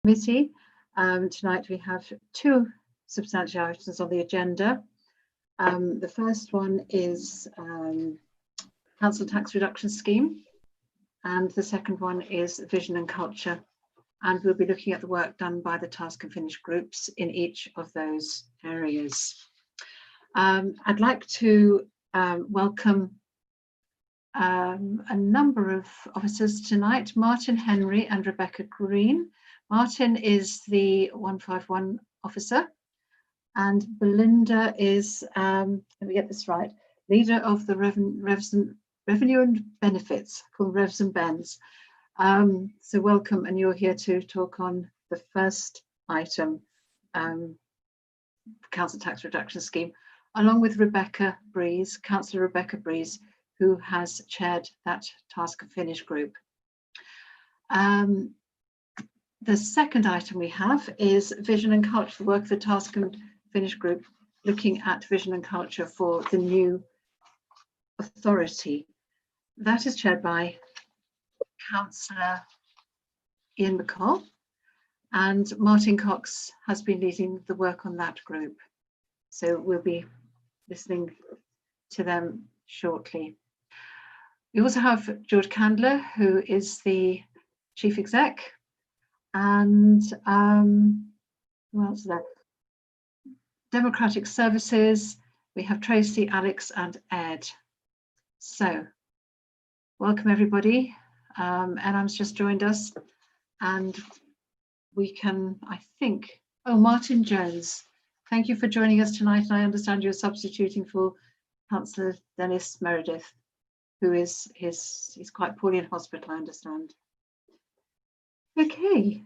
Committee. Tonight we have two substantial items on the agenda. The first one is Council Tax Reduction Scheme, and the second one is Vision and Culture. And we'll be looking at the work done by the Task and Finish groups in each of those areas. I'd like to welcome a number of officers tonight, Martin Henry and Rebecca Green. Martin is the 151 officer, and Belinda is, let me get this right, leader of the Revenue and Benefits, called Revs and Bens. So welcome, and you're here to talk on the first item, Council Tax Reduction Scheme, along with Rebecca Breeze, Councillor Rebecca Breeze, who has chaired that Task and Finish group. The second item we have is Vision and Culture, the work of the Task and Finish group, looking at vision and culture for the new authority. That is chaired by Councillor Ian McCall, and Martin Cox has been leading the work on that group. So we'll be listening to them shortly. We also have George Candler, who is the Chief Exec, and who else is there? Democratic Services, we have Tracy, Alex and Ed. So welcome everybody. Anam's just joined us, and we can, I think, oh, Martin Jones, thank you for joining us tonight. And I understand you're substituting for Councillor Dennis Meredith, who is he's quite poorly in hospital, I understand. Okay,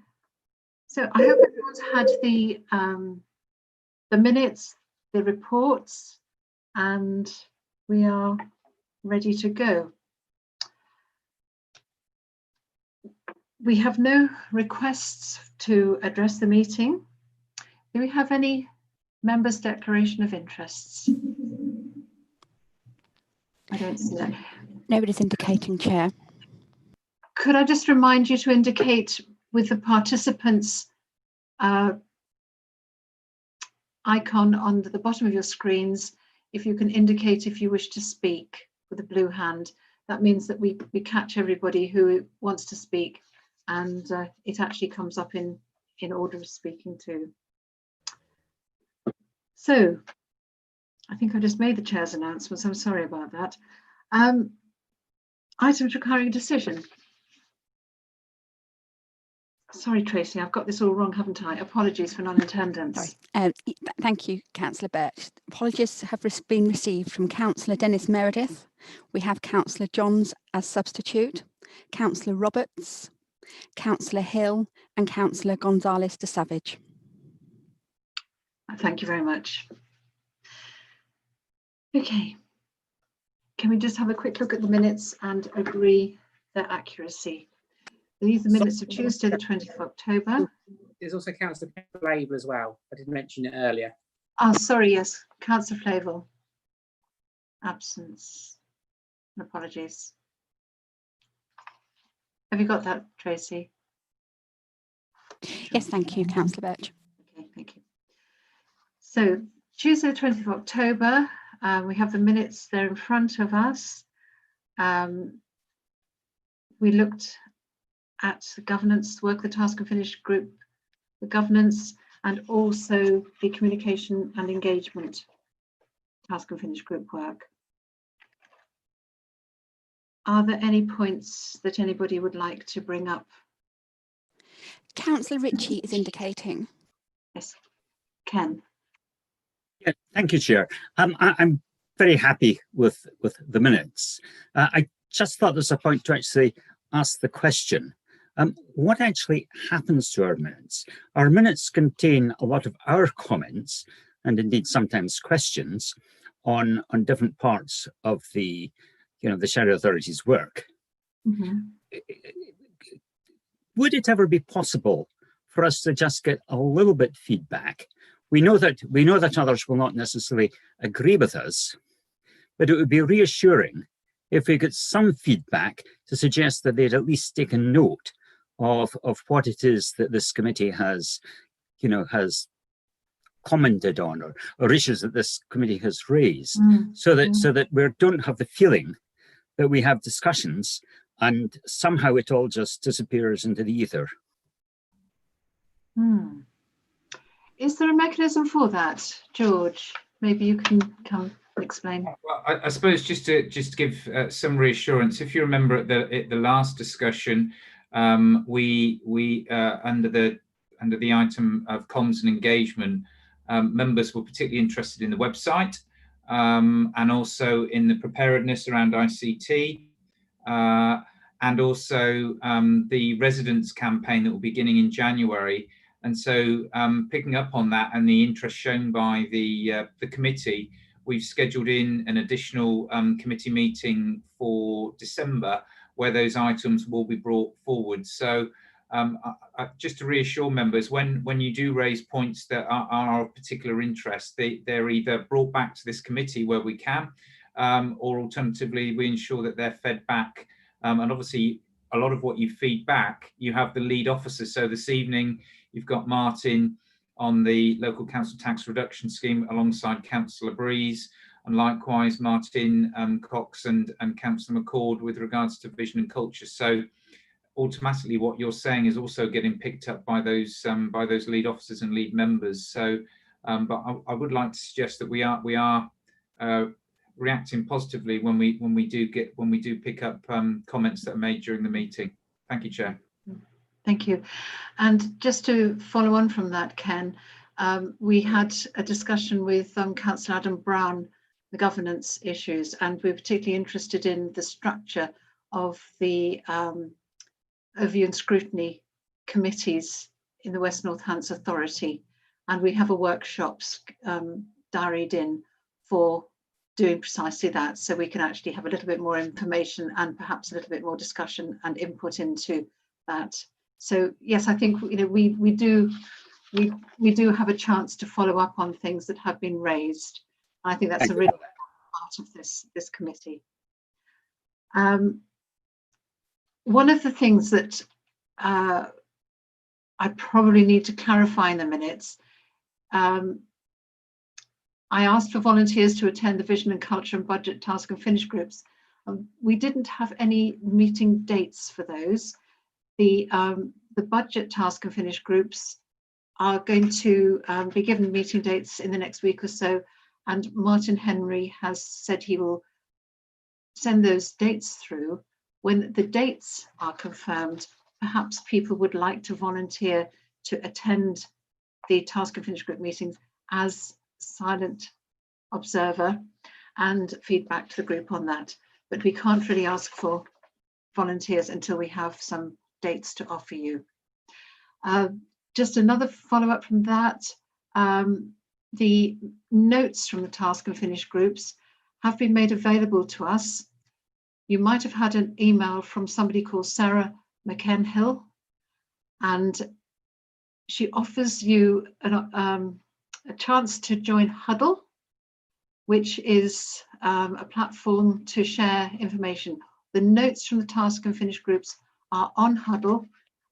so I hope everyone's had the minutes, the reports, and we are ready to go. We have no requests to address the meeting. Do we have any members' declaration of interests? I don't see that. Nobody's indicating, Chair. Could I just remind you to indicate with the participants icon on the bottom of your screens, if you can indicate if you wish to speak with a blue hand. That means that we catch everybody who wants to speak, and it actually comes up in order of speaking too. So I think I just made the chair's announcements. I'm sorry about that. Items requiring a decision. Sorry, Tracy, I've got this all wrong, haven't I? Apologies for non-attendance. Thank you, Councillor Birch. Apologies have been received from Councillor Dennis Meredith. We have Councillor Johns as substitute, Councillor Roberts, Councillor Hill and Councillor Gonzalez de Savage. Thank you very much. Okay, can we just have a quick look at the minutes and agree their accuracy? These are the minutes of Tuesday, the 20th of October. There's also Councillor Flavel as well. I did mention it earlier. Oh, sorry, yes, Councillor Flavel. Absence. Apologies. Have you got that, Tracy? Yes, thank you, Councillor Birch. Okay, thank you. So Tuesday, the 20th of October, we have the minutes there in front of us. We looked at the governance work, the Task and Finish group, the governance, and also the communication and engagement Task and Finish group work. Are there any points that anybody would like to bring up? Councillor Ritchie is indicating. Yes, Ken. Yeah, thank you, Chair. I'm very happy with the minutes. I just thought there's a point to actually ask the question. What actually happens to our minutes? Our minutes contain a lot of our comments, and indeed sometimes questions, on different parts of the Shadow Authority's work. Mm-hmm. Would it ever be possible for us to just get a little bit feedback? We know that others will not necessarily agree with us, but it would be reassuring if we get some feedback to suggest that they'd at least take a note of what it is that this committee has, has commented on, or issues that this committee has raised, so that we don't have the feeling that we have discussions and somehow it all just disappears into the ether. Is there a mechanism for that, George? Maybe you can come and explain. Well, I suppose just to give some reassurance, if you remember at the last discussion, we under the item of comms and engagement, members were particularly interested in the website and also in the preparedness around ICT. And also the residents campaign that will be beginning in January. And so picking up on that and the interest shown by the committee, we've scheduled in an additional committee meeting for December where those items will be brought forward. So just to reassure members, when you do raise points that are of particular interest, they're either brought back to this committee where we can, or alternatively, we ensure that they're fed back. And obviously, a lot of what you feed back, you have the lead officers. So this evening, you've got Martin on the local council tax reduction scheme alongside Councillor Breeze, and likewise Martin Cox and Councillor McCord with regards to vision and culture. So automatically what you're saying is also getting picked up by those lead officers and lead members. So but I would like to suggest that we are reacting positively when we do pick up comments that are made during the meeting. Thank you, Chair. Thank you. And just to follow on from that, Ken, we had a discussion with Councillor Adam Brown, the governance issues, and we're particularly interested in the structure of the overview and scrutiny committees in the West Northants Authority. And we have a workshop diaried in for doing precisely that, so we can actually have a little bit more information and perhaps a little bit more discussion and input into that. So yes, I think we do have a chance to follow up on things that have been raised. I think that's a really important part of this committee. One of the things that I probably need to clarify in the minutes, I asked for volunteers to attend the Vision and Culture and Budget Task and Finish groups. We didn't have any meeting dates for those. The Budget Task and Finish groups are going to be given meeting dates in the next week or so, and Martin Henry has said he will send those dates through. When the dates are confirmed, perhaps people would like to volunteer to attend the Task and Finish group meetings as silent observer and feedback to the group on that. But we can't really ask for volunteers until we have some dates to offer you. Just another follow-up from that, the notes from the Task and Finish groups have been made available to us. You might have had an email from somebody called Sarah McKenhill, and she offers you a chance to join Huddle, which is a platform to share information. The notes from the Task and Finish groups are on Huddle.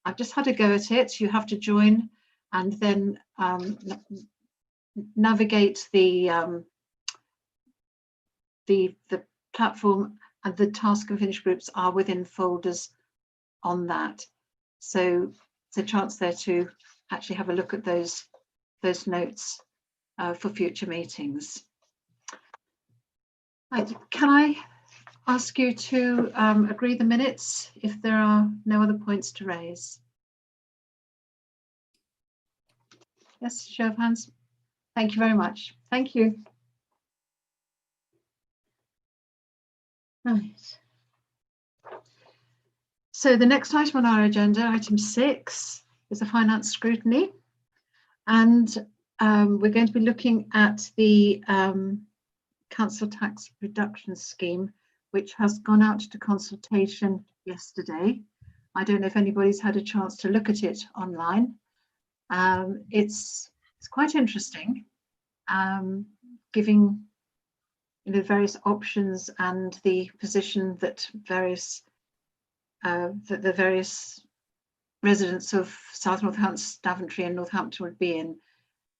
I've just had a go at it. You have to join and then navigate the platform, and the Task and Finish groups are within folders on that. So it's a chance there to actually have a look at those notes for future meetings. Right, can I ask you to agree the minutes if there are no other points to raise? Yes, show of hands. Thank you very much. Thank you. Right. So the next item on our agenda, item 6, is a finance scrutiny. And we're going to be looking at the council tax reduction scheme, which has gone out to consultation yesterday. I don't know if anybody's had a chance to look at it online. It's quite interesting, giving various options and the position that the various residents of South Northants, Daventry and Northampton would be in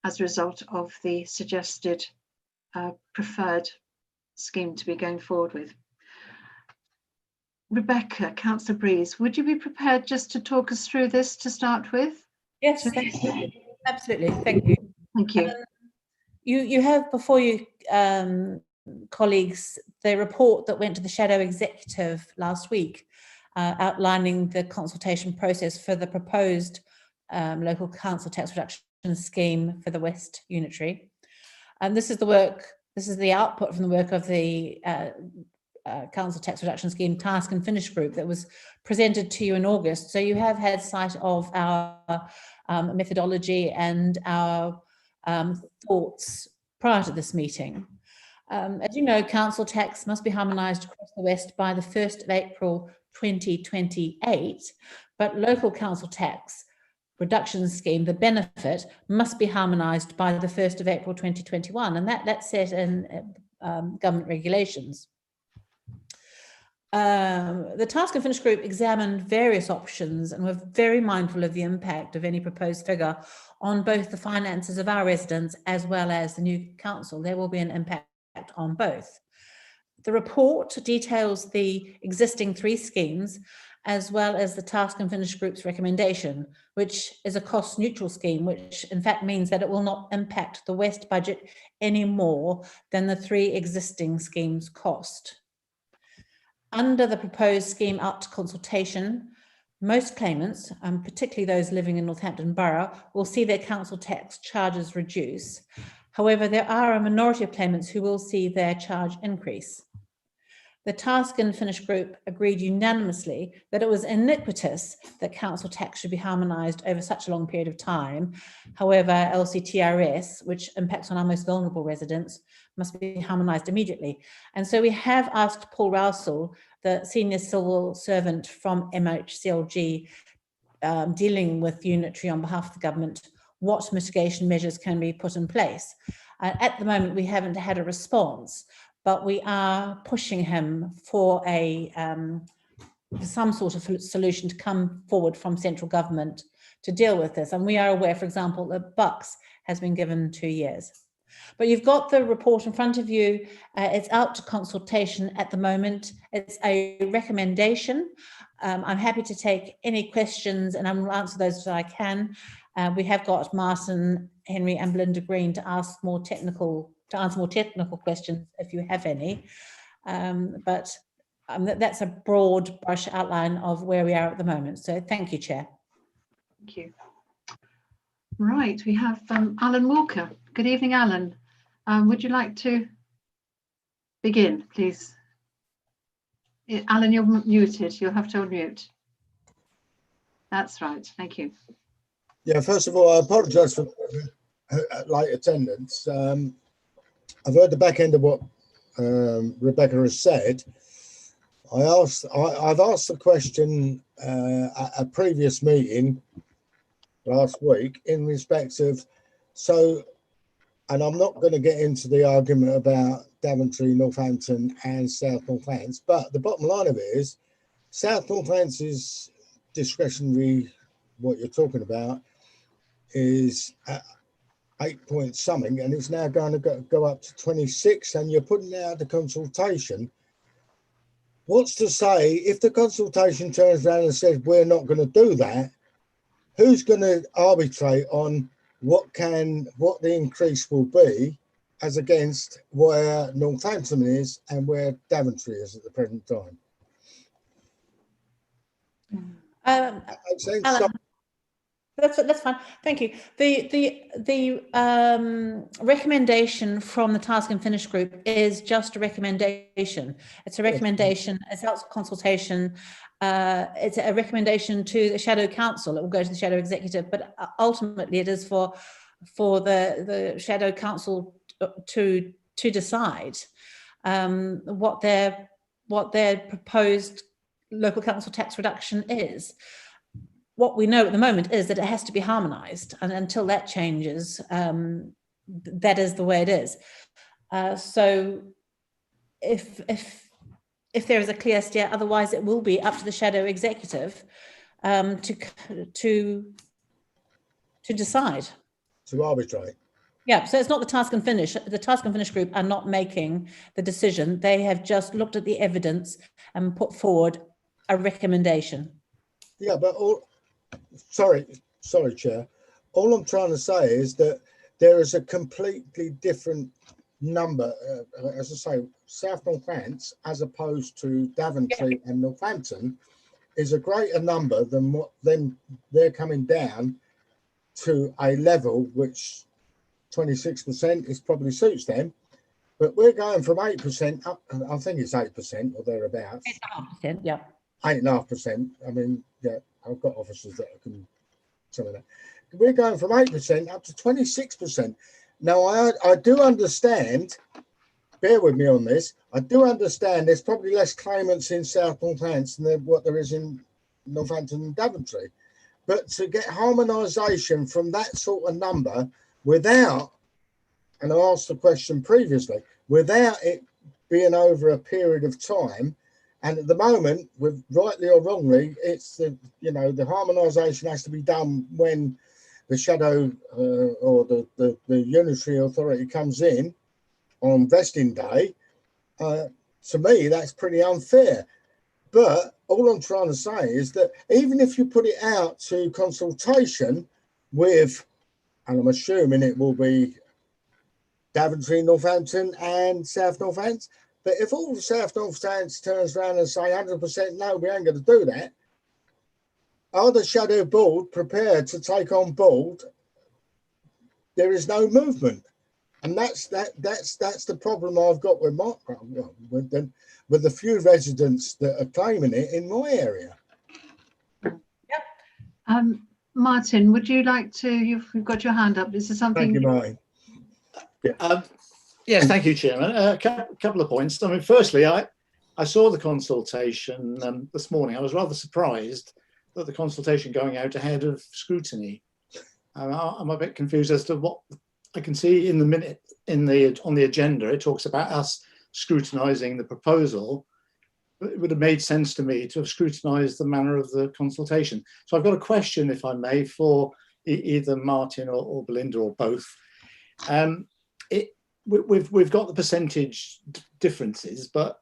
as a result of the suggested preferred scheme to be going forward with. Rebecca, Councillor Breeze, would you be prepared just to talk us through this to start with? Yes, thank you. Absolutely, thank you. Thank you. You have before you, colleagues, the report that went to the Shadow Executive last week, outlining the consultation process for the proposed local council tax reduction scheme for the West Unitary. And this is the work, this is the output from the work of the council tax reduction scheme task and finish group that was presented to you in August. So you have had sight of our methodology and our thoughts prior to this meeting. As you know, council tax must be harmonised across the West by the 1st of April 2028, but local council tax reduction scheme, the benefit, must be harmonised by the 1st of April 2021, and that's set in government regulations. The task and finish group examined various options and were very mindful of the impact of any proposed figure on both the finances of our residents as well as the new council. There will be an impact on both. The report details the existing 3 schemes as well as the task and finish group's recommendation, which is a cost neutral scheme, which in fact means that it will not impact the West budget any more than the 3 existing schemes cost. Under the proposed scheme up to consultation, most claimants, particularly those living in Northampton Borough, will see their council tax charges reduce. However, there are a minority of claimants who will see their charge increase. The task and finish group agreed unanimously that it was iniquitous that council tax should be harmonised over such a long period of time. However, LCTRS, which impacts on our most vulnerable residents, must be harmonised immediately. And so we have asked Paul Rousell, the senior civil servant from MHCLG, dealing with Unitary on behalf of the government, what mitigation measures can be put in place. At the moment, we haven't had a response, but we are pushing him for some sort of solution to come forward from central government to deal with this. And we are aware, for example, that Bucks has been given 2 years. But you've got the report in front of you. It's out to consultation at the moment. It's a recommendation. I'm happy to take any questions and I will answer those as I can. We have got Martin, Henry and Belinda Green to answer more technical questions if you have any. But that's a broad brush outline of where we are at the moment. So thank you, Chair. Thank you. Right, we have Alan Walker. Good evening, Alan. Would you like to begin, please? Alan, you're muted. You'll have to unmute. That's right. Thank you. Yeah, first of all, I apologise for late attendance. I've heard the back end of what Rebecca has said. I've asked the question at a previous meeting last week in respect of, and I'm not going to get into the argument about Daventry, Northampton and South Northants, but the bottom line of it is South Northants is discretionary, what you're talking about is 8 point something, and it's now going to go up to 26, and you're putting out the consultation. What's to say if the consultation turns around and says we're not going to do that, who's going to arbitrate on what the increase will be as against where Northampton is and where Daventry is at the present time? Alan, that's fine. Thank you. The recommendation from the task and finish group is just a recommendation. It's a recommendation. It's out of consultation. It's a recommendation to the Shadow Council. It will go to the Shadow Executive, but ultimately it is for the Shadow Council to decide what their proposed local council tax reduction is. What we know at the moment is that it has to be harmonised, and until that changes, that is the way it is. So if there is a clear steer, otherwise it will be up to the Shadow Executive to decide. To arbitrate. Yeah, so it's not the task and finish. The task and finish group are not making the decision. They have just looked at the evidence and put forward a recommendation. Yeah, but sorry, Chair. All I'm trying to say is that there is a completely different number, as I say, South Northants, as opposed to Daventry and Northampton, is a greater number than what they're coming down to a level which 26% is probably suits them. But we're going from 8% up, I think it's 8% or thereabouts. 8.5%, yeah. 8.5%. I mean, yeah, I've got officers that can tell me that. We're going from 8% up to 26%. Now, I do understand, bear with me on this, I do understand there's probably less claimants in South Northants than what there is in Northampton and Daventry. But to get harmonisation from that sort of number without, and I asked the question previously, without it being over a period of time, and at the moment, with rightly or wrongly, it's the harmonisation has to be done when the shadow or the unitary authority comes in on vesting day. To me, that's pretty unfair. But all I'm trying to say is that even if you put it out to consultation with, and I'm assuming it will be Daventry, Northampton and South Northants, but if all the South Northants turns around and say 100% no, we ain't going to do that, are the shadow board prepared to take on board? There is no movement, and that's the problem I've got with with the few residents that are claiming it in my area. Martin, would you like to? You've got your hand up. Is there something? Thank you, Martin. Yeah. Yes, thank you, Chairman. A couple of points. I mean, firstly, I saw the consultation this morning. I was rather surprised that the consultation going out ahead of scrutiny. I'm a bit confused as to what I can see in the minute on the agenda. It talks about us scrutinising the proposal. It would have made sense to me to have scrutinised the manner of the consultation. So I've got a question, if I may, for either Martin or Belinda or both. We've got the percentage differences, but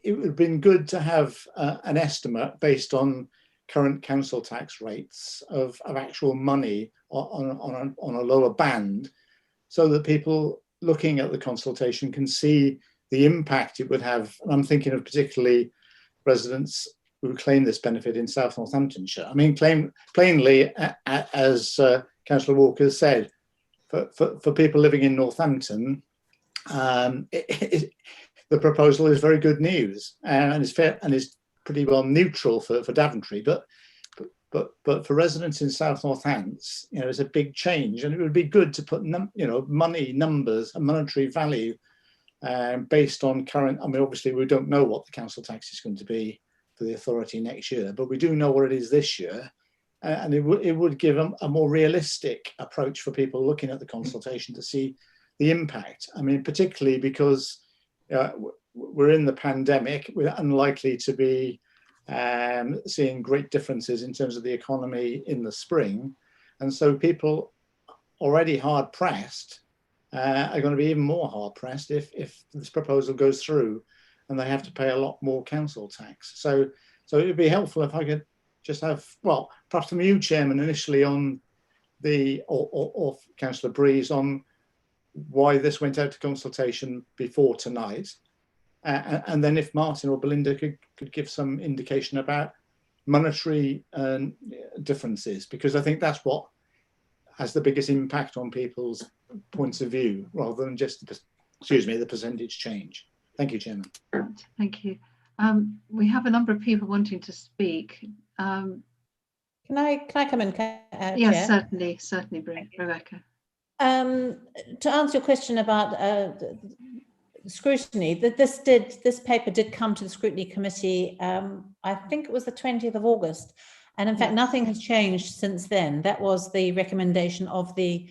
it would have been good to have an estimate based on current council tax rates of actual money on a lower band, so that people looking at the consultation can see the impact it would have. And I'm thinking of particularly residents who claim this benefit in South Northamptonshire. I mean, plainly, as Councillor Walker said, for people living in Northampton, the proposal is very good news, and is fair and is pretty well neutral for Daventry, but for residents in South Northants, it's a big change, and it would be good to put money, numbers, and monetary value based on current. I mean, obviously we don't know what the council tax is going to be for the authority next year, but we do know what it is this year, and it would give a more realistic approach for people looking at the consultation to see the impact. I mean, particularly because we're in the pandemic, we're unlikely to be seeing great differences in terms of the economy in the spring, and so people already hard pressed are going to be even more hard pressed if this proposal goes through, and they have to pay a lot more council tax. So it would be helpful if I could just have, well, perhaps from you, Chairman, initially on or Councillor Breeze, on why this went out to consultation before tonight. And then if Martin or Belinda could give some indication about monetary differences, because I think that's what has the biggest impact on people's points of view, rather than just the percentage change. Thank you, Chairman. Thank you. We have a number of people wanting to speak. Can I come in? Yes, Chair? certainly, Rebecca. To answer your question about scrutiny, this paper did come to the scrutiny committee. I think it was the 20th of August, and in fact, nothing has changed since then. That was the recommendation of the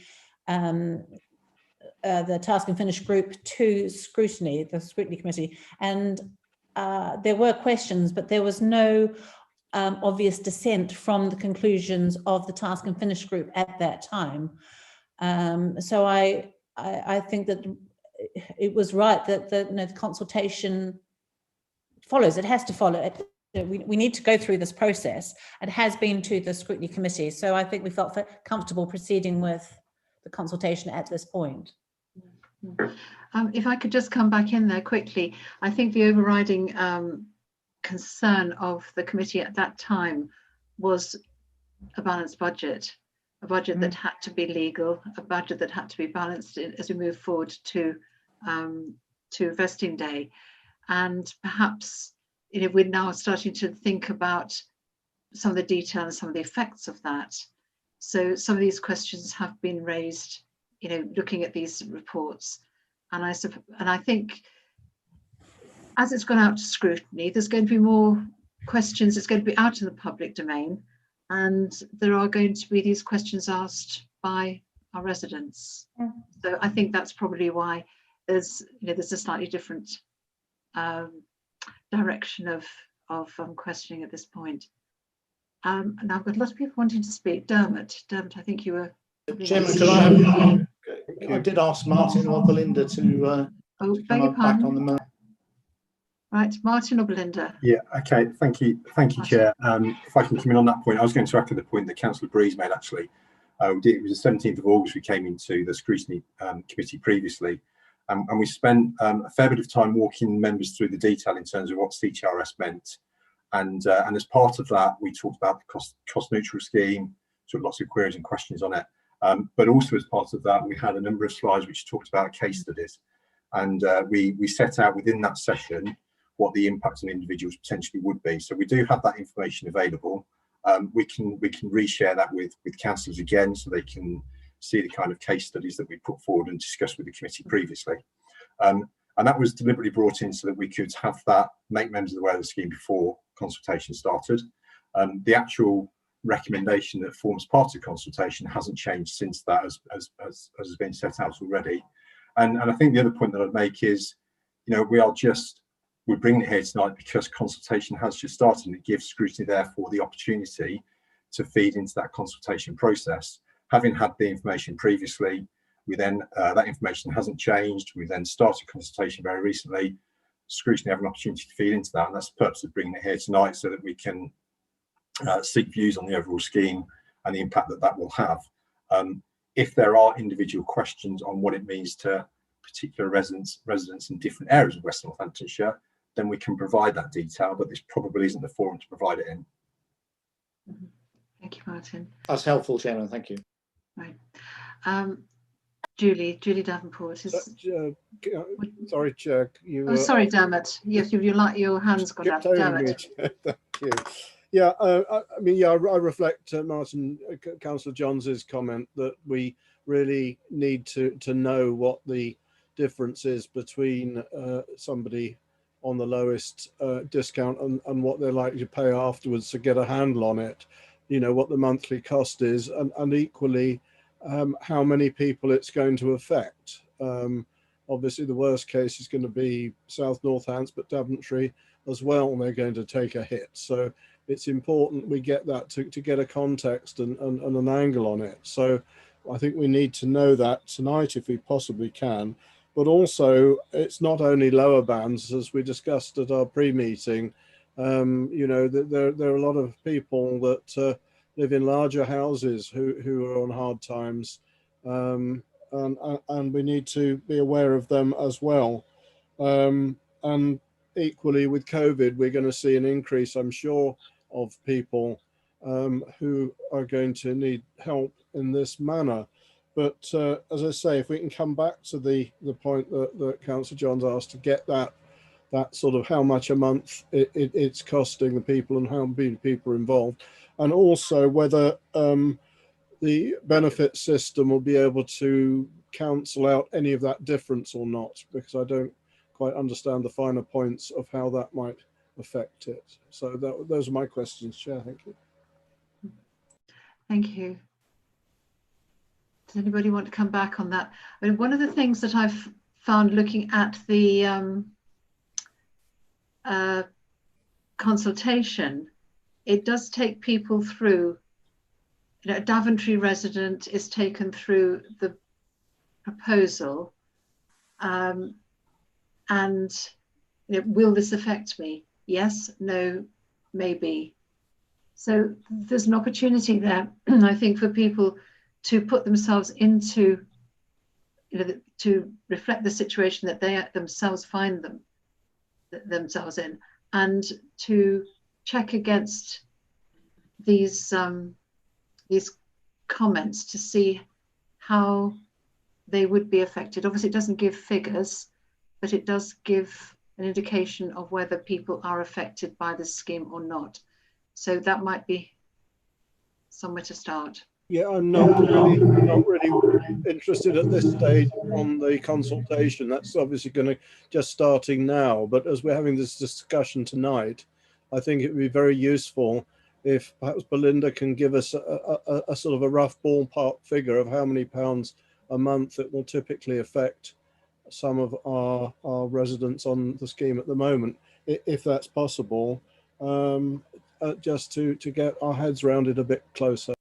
task and finish group to scrutiny, the scrutiny committee, and there were questions, but there was no obvious dissent from the conclusions of the task and finish group at that time. So I think that it was right that the consultation follows. It has to follow it. We need to go through this process. It has been to the scrutiny committee. So I think we felt comfortable proceeding with the consultation at this point. If I could just come back in there quickly, I think the overriding concern of the committee at that time was a balanced budget, a budget that had to be legal, a budget that had to be balanced as we move forward to vesting day. And perhaps, you know, we're now starting to think about some of the detail and some of the effects of that. So some of these questions have been raised, you know, looking at these reports. And I think as it's gone out to scrutiny, there's going to be more questions. It's going to be out in the public domain, and there are going to be these questions asked by our residents. So I think that's probably why there's a slightly different direction of questioning at this point. And I've got a lot of people wanting to speak. Dermot, I think you were. Chairman, I did ask Martin or Belinda to come up back on the mail. Right, Martin or Belinda? Yeah, okay, thank you, Chair. If I can come in on that point, I was going to echo the point that Councillor Breeze made actually. It was the 17th of August we came into the scrutiny committee previously, and we spent a fair bit of time walking members through the detail in terms of what CTRS meant. And as part of that, we talked about the cost neutral scheme, so lots of queries and questions on it. But also as part of that, we had a number of slides which talked about case studies. And we set out within that session what the impact on individuals potentially would be. So we do have that information available. We can reshare that with councillors again, so they can see the kind of case studies that we put forward and discussed with the committee previously. And that was deliberately brought in so that we could have that, make members aware of the scheme before consultation started. The actual recommendation that forms part of consultation hasn't changed since that, as has been set out already. And I think the other point that I'd make is, you know, we're bringing it here tonight because consultation has just started, and it gives scrutiny therefore the opportunity to feed into that consultation process. Having had the information previously, we then that information hasn't changed. We then started consultation very recently. Scrutiny have an opportunity to feed into that, and that's the purpose of bringing it here tonight, so that we can seek views on the overall scheme and the impact that will have. If there are individual questions on what it means to particular residents in different areas of West Northamptonshire, then we can provide that detail, but this probably isn't the forum to provide it in. Thank you, Martin. That's helpful, Chairman, thank you. Right. Julie Davenport is. Sorry, Chair. Sorry, Dermot. Yes, your hands got up. Dermot. Thank you. Yeah, I reflect Martin, Councillor Johns' comment that we really need to know what the difference is between somebody on the lowest discount and what they're likely to pay afterwards to get a handle on it. You know, what the monthly cost is, and equally how many people it's going to affect. Obviously, the worst case is going to be South Northants, but Daventry as well, and they're going to take a hit. So it's important we get that to get a context and an angle on it. So I think we need to know that tonight if we possibly can. But also, it's not only lower bands, as we discussed at our pre-meeting. You know, there are a lot of people that live in larger houses who are on hard times, and we need to be aware of them as well. And equally with COVID, we're going to see an increase, I'm sure, of people who are going to need help in this manner. But as I say, if we can come back to the point that Councillor Johns asked, to get that sort of how much a month it's costing the people and how many people are involved, and also whether the benefit system will be able to cancel out any of that difference or not, because I don't quite understand the finer points of how that might affect it. So those are my questions, Chair. Thank you. Thank you. Does anybody want to come back on that? I mean, one of the things that I've found looking at the consultation it does take people through, you know, a Daventry resident is taken through the proposal, and you know, will this affect me? Yes, no, maybe. So there's an opportunity there, I think, for people to put themselves into, you know, to reflect the situation that they themselves find themselves in, and to check against these comments to see how they would be affected. Obviously, it doesn't give figures, but it does give an indication of whether people are affected by this scheme or not. So that might be somewhere to start. Yeah, I'm not really interested at this stage on the consultation. That's obviously going to just starting now. But as we're having this discussion tonight, I think it would be very useful if perhaps Belinda can give us a sort of a rough ballpark figure of how many pounds a month it will typically affect some of our residents on the scheme at the moment, if that's possible, just to get our heads around it a bit closer.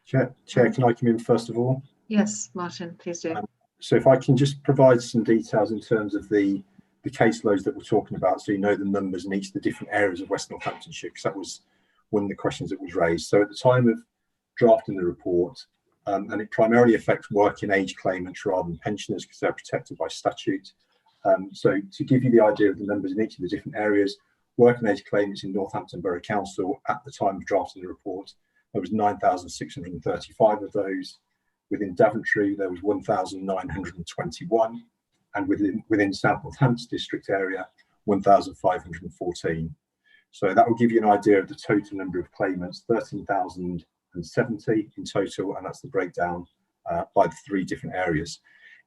Chair, can I come in first of all? Yes, Martin, please do. So if I can just provide some details in terms of the caseloads that we're talking about, so you know the numbers in each of the different areas of West Northamptonshire, because that was one of the questions that was raised. So at the time of drafting the report, and it primarily affects working age claimants rather than pensioners because they're protected by statute. So to give you the idea of the numbers in each of the different areas, working age claimants in Northampton Borough Council at the time of drafting the report, there was 9,635 of those. Within Daventry, there was 1,921, and within South Northants district area, 1,514. So that will give you an idea of the total number of claimants, 13,070 in total, and that's the breakdown by the three different areas.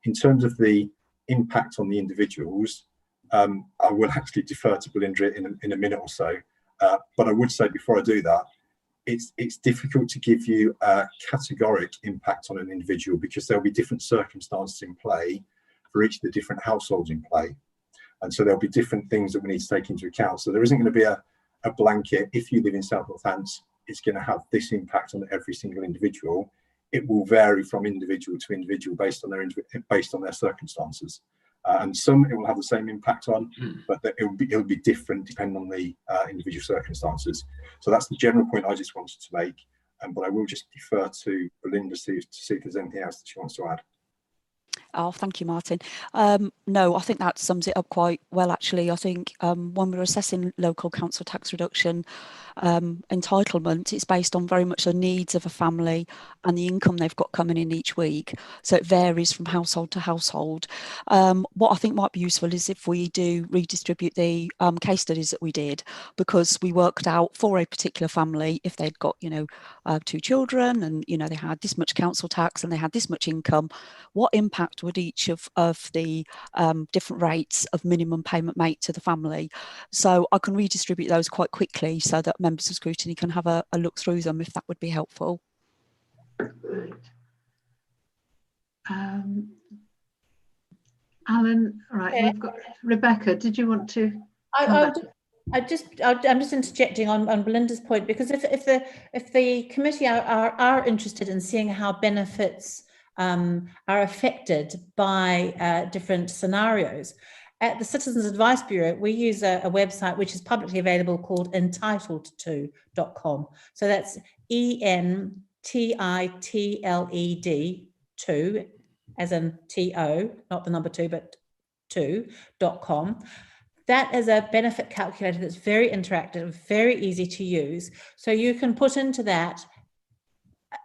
In terms of the impact on the individuals, I will actually defer to Belinda in a minute or so, but I would say before I do that, it's difficult to give you a categoric impact on an individual because there'll be different circumstances in play for each of the different households in play. And so there'll be different things that we need to take into account. So there isn't going to be a blanket, if you live in South Northants, it's going to have this impact on every single individual. It will vary from individual to individual based on their circumstances. And some it will have the same impact on, but it'll be different depending on the individual circumstances. So that's the general point I just wanted to make. But I will just defer to Belinda to see if there's anything else that she wants to add. Oh, thank you, Martin. No, I think that sums it up quite well, actually. I think when we're assessing local council tax reduction entitlement, it's based on very much the needs of a family and the income they've got coming in each week. So it varies from household to household. What I think might be useful is if we do redistribute the case studies that we did, because we worked out for a particular family, if they'd got, 2 children and, they had this much council tax and they had this much income, what impact would each of the different rates of minimum payment make to the family? So I can redistribute those quite quickly so that members of scrutiny can have a look through them, if that would be helpful. Right. Alan, right, we've got Rebecca. Did you want to? I'm just interjecting on Belinda's point, because if the committee are interested in seeing how benefits are affected by different scenarios, at the Citizens Advice Bureau, we use a website which is publicly available called entitled2.com. So that's ENTITLED 2, as in TO, not the number 2, but 2.com. That is a benefit calculator that's very interactive, very easy to use. So you can put into that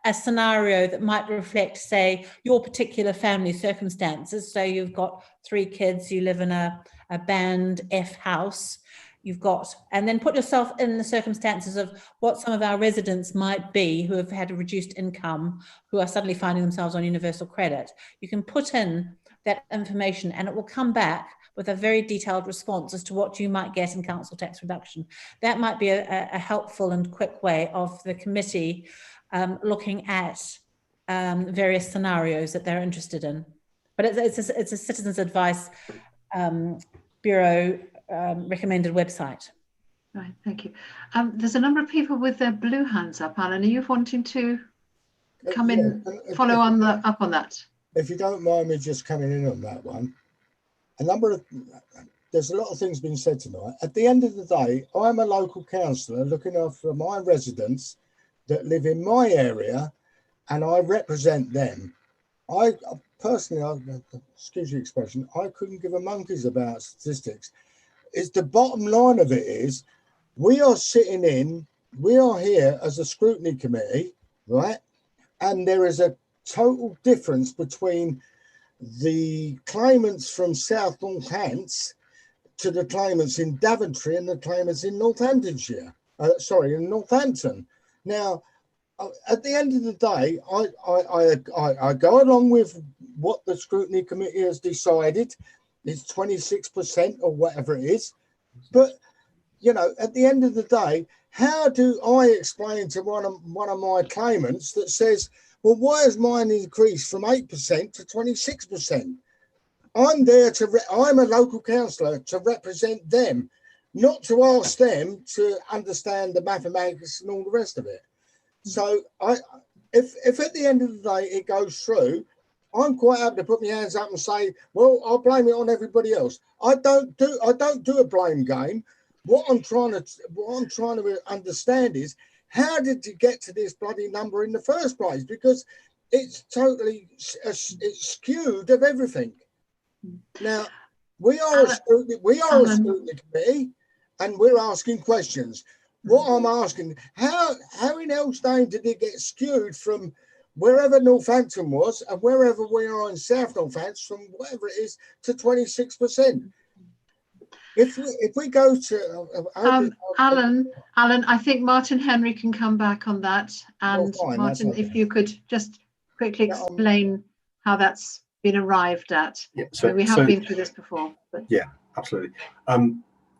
a scenario that might reflect, say, your particular family circumstances. So you've got 3 kids, you live in a band F house, and then put yourself in the circumstances of what some of our residents might be who have had a reduced income, who are suddenly finding themselves on universal credit. You can put in that information and it will come back with a very detailed response as to what you might get in council tax reduction. That might be a helpful and quick way of the committee looking at various scenarios that they're interested in. But it's a Citizens Advice Bureau recommended website. Right, thank you. There's a number of people with their blue hands up. Alan, are you wanting to come in, follow on up on that? If you don't mind me just coming in on that one, there's a lot of things being said tonight. At the end of the day, I'm a local councillor looking after my residents that live in my area, and I represent them. I personally, excuse the expression, I couldn't give a monkeys about statistics. It's the bottom line of it is, we are here as a scrutiny committee, right? And there is a total difference between the claimants from South Northants to the claimants in Daventry and the claimants in Northamptonshire. In Northampton. Now, at the end of the day, I go along with what the scrutiny committee has decided. It's 26% or whatever it is. But, you know, at the end of the day, how do I explain to one of my claimants that says, well, why has mine increased from 8% to 26%? I'm there I'm a local councillor to represent them, not to ask them to understand the mathematics and all the rest of it. So if at the end of the day it goes through, I'm quite happy to put my hands up and say, well, I'll blame it on everybody else. I don't do a blame game. What I'm trying to understand is, how did you get to this bloody number in the first place? Because it's totally it's skewed of everything. Now, we are a scrutiny committee, and we're asking questions. What I'm asking, how in hell's name did it get skewed from wherever Northampton was and wherever we are in South Northants, from whatever it is, to 26%? If we go to Alan, I think Martin Henry can come back on that. And fine, Martin, okay. if you could just quickly explain how that's been arrived at. Yeah, so we have been through this before. But. Yeah, absolutely.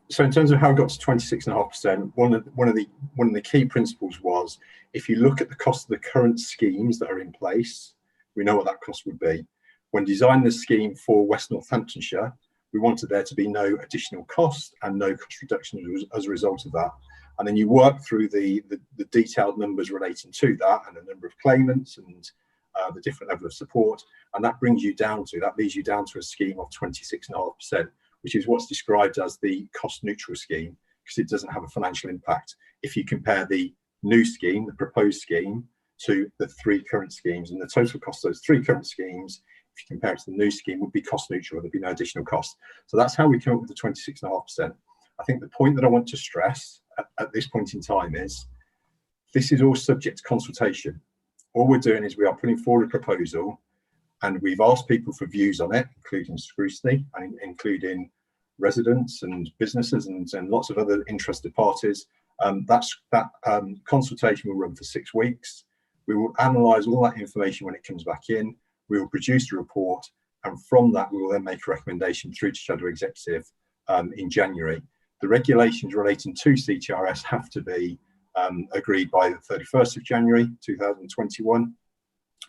So in terms of how we got to 26.5%, one of the key principles was, if you look at the cost of the current schemes that are in place, we know what that cost would be. When designing the scheme for West Northamptonshire, we wanted there to be no additional cost and no cost reduction as a result of that. And then you work through the detailed numbers relating to that, and the number of claimants and the different level of support, and that leads you down to a scheme of 26.5%, which is what's described as the cost neutral scheme, because it doesn't have a financial impact if you compare the new scheme, the proposed scheme, to the three current schemes. And the total cost of those three current schemes, if you compare it to the new scheme, would be cost neutral. There'd be no additional cost. So that's how we come up with the 26.5%. I think the point that I want to stress at this point in time is, this is all subject to consultation. All we're doing is we are putting forward a proposal, and we've asked people for views on it, including scrutiny and including residents and businesses and lots of other interested parties. That consultation will run for 6 weeks. We will analyse all that information when it comes back in. We will produce a report, and from that we will then make a recommendation through to Shadow Executive in January. The regulations relating to CTRS have to be agreed by the 31st of January 2021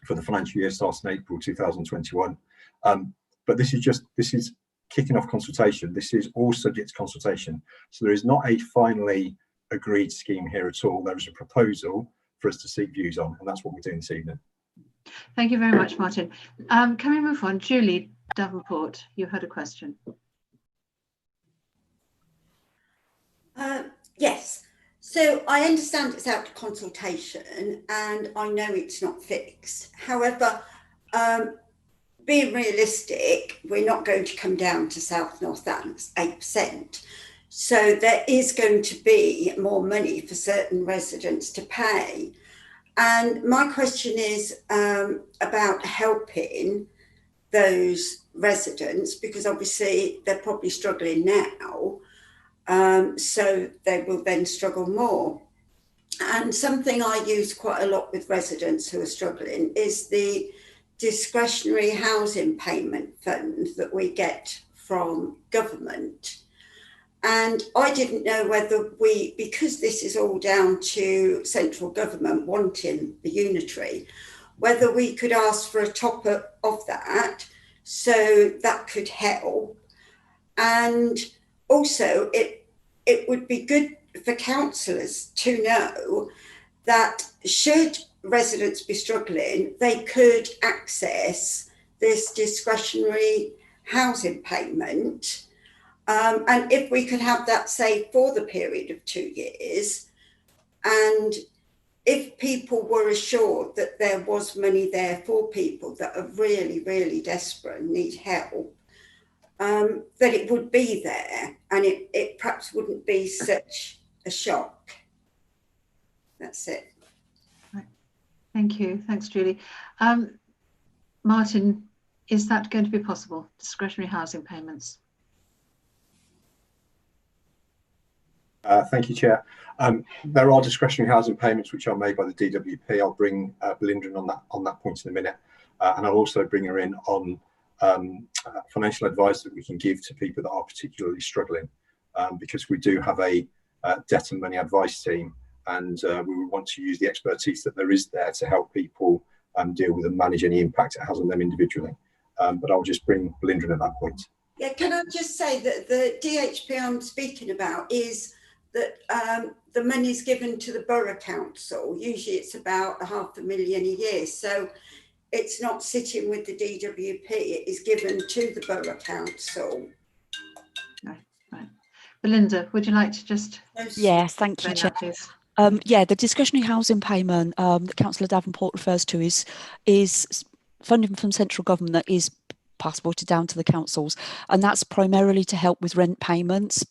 for the financial year starting April 2021. But this is kicking off consultation. This is all subject to consultation. So there is not a finally agreed scheme here at all. There is a proposal for us to seek views on, and that's what we're doing this evening. Thank you very much, Martin. Can we move on? Julie Davenport, you had a question. Yes. So I understand it's out to consultation, and I know it's not fixed. However, being realistic, we're not going to come down to South Northants 8%. So there is going to be more money for certain residents to pay. And my question is about helping those residents, because obviously they're probably struggling now. So they will then struggle more. And something I use quite a lot with residents who are struggling is the discretionary housing payment fund that we get from government. And I didn't know whether because this is all down to central government wanting the unitary, whether we could ask for a top up of that, so that could help. And also it would be good for councillors to know that should residents be struggling, they could access this discretionary housing payment. And if we could have that, say, for the period of 2 years, and if people were assured that there was money there for people that are really, really desperate and need help, that it would be there, and it perhaps wouldn't be such a shock. That's it. Right. Thank you. Thanks, Julie. Martin, is that going to be possible, discretionary housing payments? Thank you, Chair. There are discretionary housing payments which are made by the DWP. I'll bring Belinda in on that point in a minute, and I'll also bring her in on financial advice that we can give to people that are particularly struggling, because we do have a debt and money advice team, and we would want to use the expertise that there is there to help people deal with and manage any impact it has on them individually. But I'll just bring Belinda in at that point. Yeah, can I just say that the DHP I'm speaking about is that the money is given to the borough council. Usually it's about £500,000 a year. So it's not sitting with the DWP, it is given to the borough council. Right. Belinda, would you like to just... Yes, thank you, Chair. Please? Yeah, the discretionary housing payment that Councillor Davenport refers to is funding from central government that is passported down to the councils, and that's primarily to help with rent payments.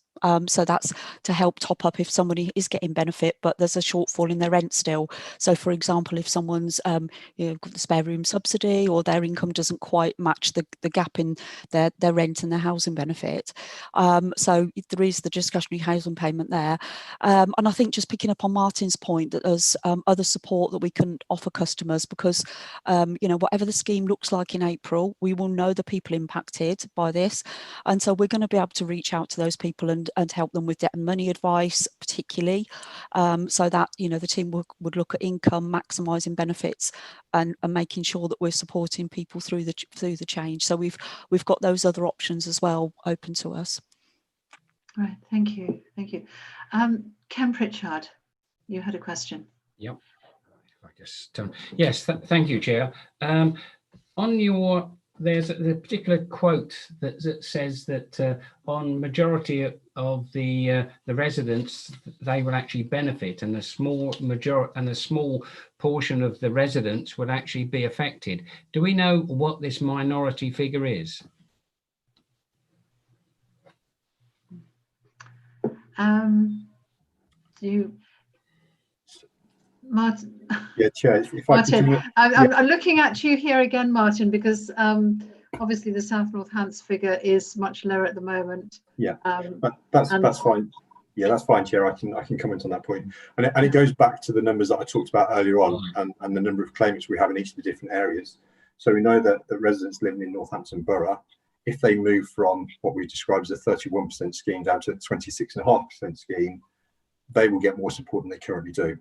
So that's to help top up if somebody is getting benefit, but there's a shortfall in their rent still. So, for example, if someone's got the spare room subsidy, or their income doesn't quite match the gap in their rent and their housing benefit. So there is the discretionary housing payment there. And I think just picking up on Martin's point that there's other support that we can offer customers, because whatever the scheme looks like in April, we will know the people impacted by this, and so we're going to be able to reach out to those people and help them with debt and money advice, particularly, so that the team would look at income, maximising benefits, and making sure that we're supporting people through the change. So we've got those other options as well open to us. Right, thank you. Ken Pritchard, you had a question. Yep. I guess, yes, thank you, Chair. There's a particular quote that says that on majority of the residents, they will actually benefit, and a small portion of the residents will actually be affected. Do we know what this minority figure is? Martin. Yeah, Chair. Martin, I'm looking at you here again, Martin, because obviously the South Northants figure is much lower at the moment. Yeah, but that's fine. Yeah, that's fine, Chair. I can comment on that point, and it goes back to the numbers that I talked about earlier on, and the number of claimants we have in each of the different areas. So we know that the residents living in Northampton Borough, if they move from what we describe as a 31% scheme down to a 26.5% scheme, they will get more support than they currently do.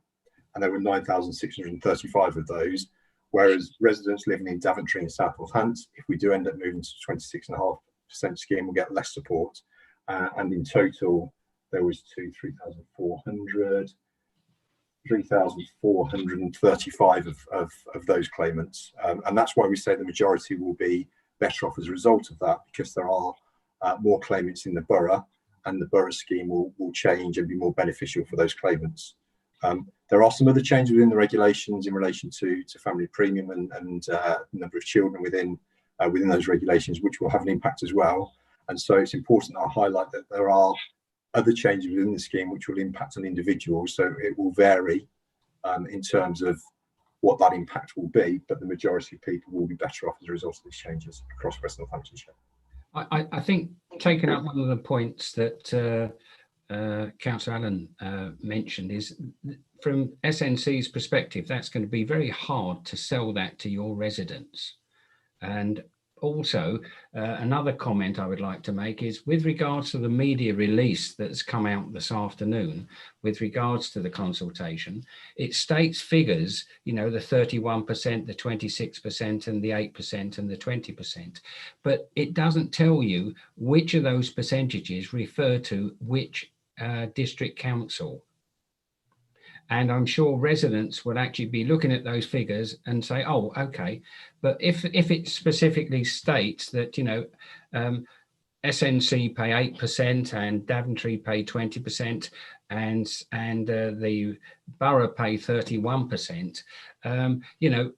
And there were 9,635 of those, whereas residents living in Daventry and South Northants, if we do end up moving to 26.5% scheme, will get less support. And in total, there was 3,435 of those claimants. And that's why we say the majority will be better off as a result of that, because there are more claimants in the borough, and the borough scheme will change and be more beneficial for those claimants. There are some other changes within the regulations in relation to family premium and number of children within those regulations, which will have an impact as well. And so it's important that I highlight that there are other changes within the scheme which will impact on individuals. So it will vary in terms of what that impact will be, but the majority of people will be better off as a result of these changes across West Northamptonshire. I think, taking up one of the points that Councillor Allen mentioned, is from SNC's perspective, that's going to be very hard to sell that to your residents. And also, another comment I would like to make is with regards to the media release that's come out this afternoon with regards to the consultation, it states figures, the 31%, the 26% and the 8% and the 20%, but it doesn't tell you which of those percentages refer to which district council. And I'm sure residents would actually be looking at those figures and say, oh, okay. But if it specifically states that, you know, SNC pay 8% and Daventry pay 20% and the borough pay 31%, you know,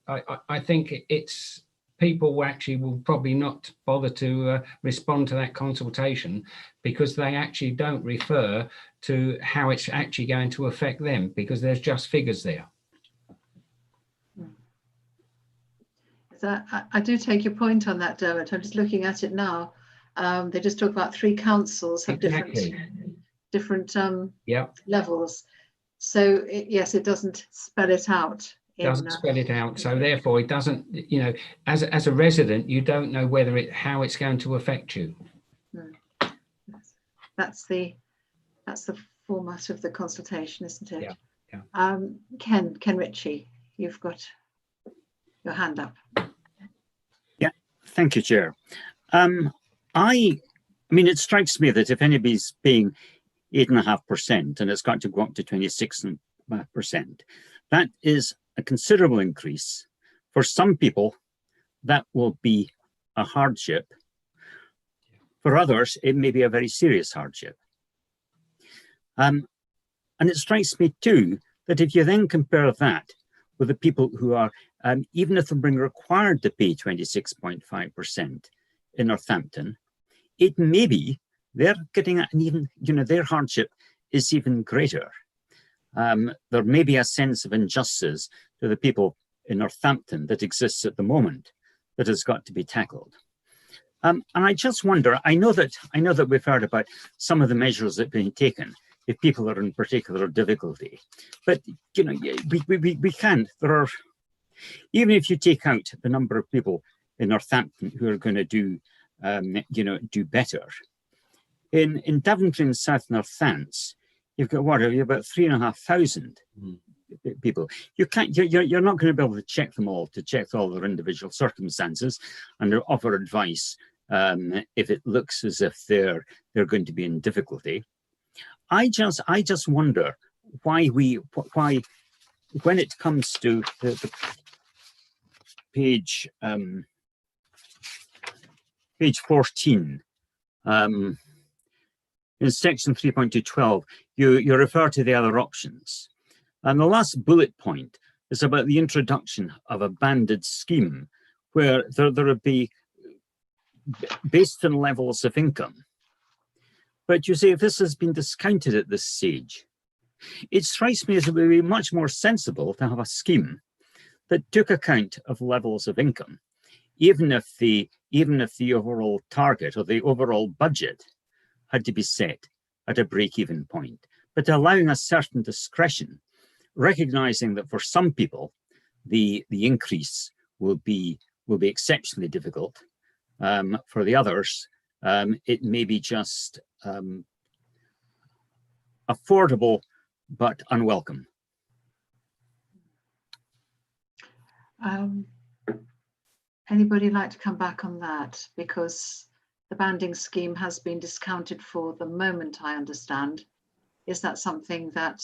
I think it's people actually will probably not bother to respond to that consultation because they actually don't refer to how it's actually going to affect them because there's just figures there. So I do take your point on that, Dermot. I'm just looking at it now. They just talk about 3 councils have Exactly. different Yeah. levels. So yes, it doesn't spell it out. Doesn't spell it out, so therefore it doesn't, you know, as a resident you don't know whether how it's going to affect you. That's the format of the consultation, isn't it? Yeah, yeah. Ken Ritchie, you've got your hand up. Yeah, thank you, Chair. I mean, it strikes me that if anybody's paying 8.5% and it's got to go up to 26%, that is a considerable increase. For some people, that will be a hardship. For others, it may be a very serious hardship. And it strikes me too that if you then compare that with the people who are, even if they're being required to pay 26.5% in Northampton, it may be they're getting an even, you know, their hardship is even greater. There may be a sense of injustice to the people in Northampton that exists at the moment that has got to be tackled. And I just wonder, I know that we've heard about some of the measures that have been taken if people are in particular difficulty, but you know, we can, there are, even if you take out the number of people in Northampton who are going to do, you know, do better. In Daventry and South Northants, you've got what, about 3,500 people. You can't, you're not going to be able to check them all, to check all their individual circumstances and offer advice if it looks as if they're going to be in difficulty. I just wonder why when it comes to the page 14, in section 3.212, you refer to the other options. And the last bullet point is about the introduction of a banded scheme where there would be based on levels of income. But you say if this has been discounted at this stage, it strikes me as it would be much more sensible to have a scheme that took account of levels of income, even if the overall target or the overall budget had to be set at a break-even point, but allowing a certain discretion, recognizing that for some people the increase will be exceptionally difficult. For the others, it may be just affordable but unwelcome. Anybody like to come back on that? Because the banding scheme has been discounted for the moment, I understand. Is that something that,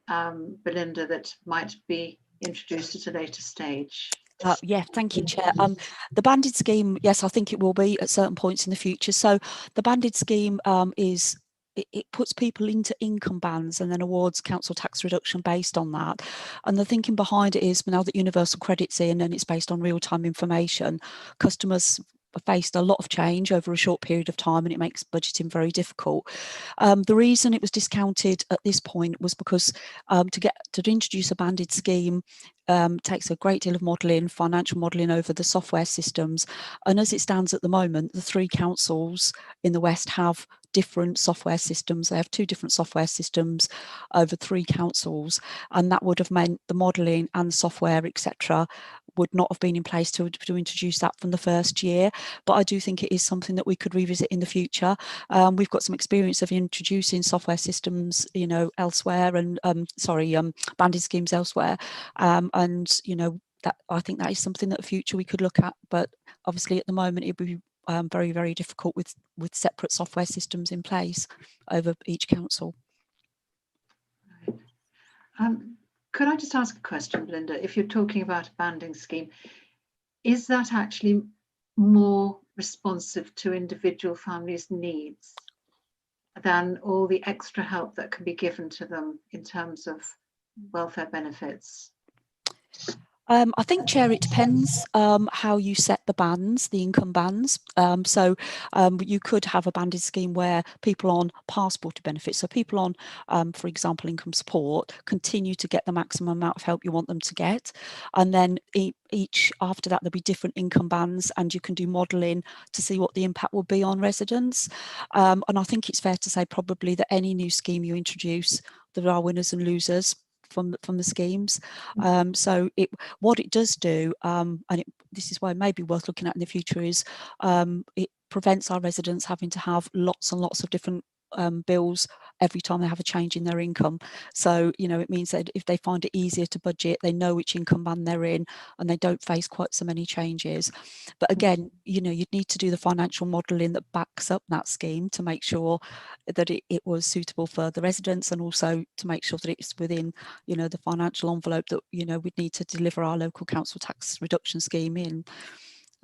Belinda, that might be introduced at a later stage? Yeah, thank you, Chair. The banded scheme, yes, I think it will be at certain points in the future. So the banded scheme it puts people into income bands and then awards council tax reduction based on that. And the thinking behind it is now that universal credit's in and it's based on real-time information, customers faced a lot of change over a short period of time and it makes budgeting very difficult. The reason it was discounted at this point was because to introduce a banded scheme takes a great deal of modelling, financial modelling over the software systems. And as it stands at the moment, the 3 councils in the West have different software systems. They have 2 different software systems over 3 councils, and that would have meant the modelling and the software, etc., would not have been in place to introduce that from the first year. But I do think it is something that we could revisit in the future. We've got some experience of introducing software systems, you know, elsewhere, and banded schemes elsewhere, and you know, that I think that is something that in the future we could look at. But obviously at the moment it would be very, very difficult with separate software systems in place over each council. Could I just ask a question, Belinda? If you're talking about a banding scheme, is that actually more responsive to individual families' needs than all the extra help that can be given to them in terms of welfare benefits? I think, Chair, it depends how you set the bands, the income bands. You could have a banded scheme where people on passport benefits, so people on, for example, income support, continue to get the maximum amount of help you want them to get. And then each after that, there'll be different income bands, and you can do modelling to see what the impact will be on residents. And I think it's fair to say probably that any new scheme you introduce, there are winners and losers from the schemes. What it does do, this is why it may be worth looking at in the future, is it prevents our residents having to have lots and lots of different bills every time they have a change in their income. So, you know, it means that if they find it easier to budget, they know which income band they're in, and they don't face quite so many changes. But again, you know, you'd need to do the financial modelling that backs up that scheme to make sure that it was suitable for the residents, and also to make sure that it's within, you know, the financial envelope that, you know, we'd need to deliver our local council tax reduction scheme in.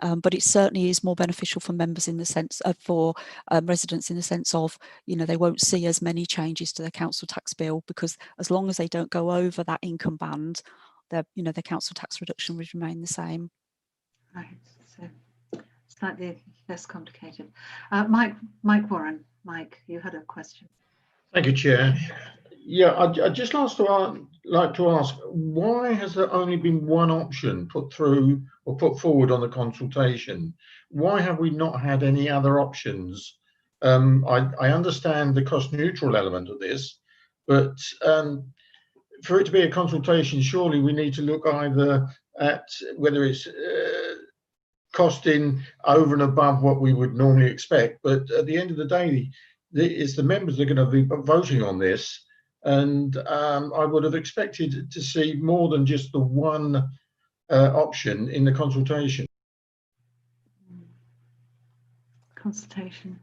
But it certainly is more beneficial for members in the sense of, for residents in the sense of, you know, they won't see as many changes to their council tax bill, because as long as they don't go over that income band, their council tax reduction would remain the same. Right, so slightly less complicated. Mike Warren, Mike, you had a question. Thank you, Chair. Yeah, I'd just like to ask, why has there only been one option put through or put forward on the consultation? Why have we not had any other options? I understand the cost neutral element of this, but for it to be a consultation, surely we need to look either at whether it's costing over and above what we would normally expect. But at the end of the day, it's the members that are going to be voting on this. And I would have expected to see more than just the one option in the consultation. Consultation.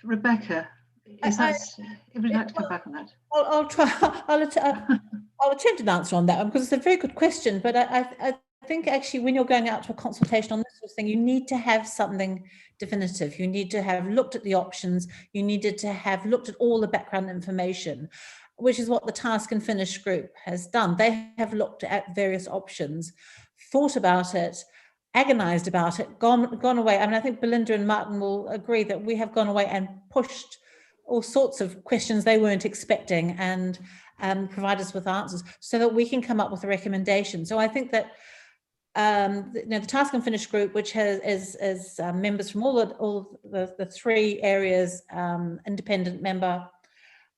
Rebecca, would you like to come back on that? I'll try. I'll attempt an answer on that one, because it's a very good question. But I think actually, when you're going out to a consultation on this sort of thing, you need to have something definitive. You need to have looked at the options. You needed to have looked at all the background information, which is what the Task and Finish group has done. They have looked at various options, thought about it, agonized about it, gone away. I mean, I think Belinda and Martin will agree that we have gone away and pushed all sorts of questions they weren't expecting, and provide us with answers so that we can come up with a recommendation. So I think that the Task and Finish group, which has members from all the three areas, independent member,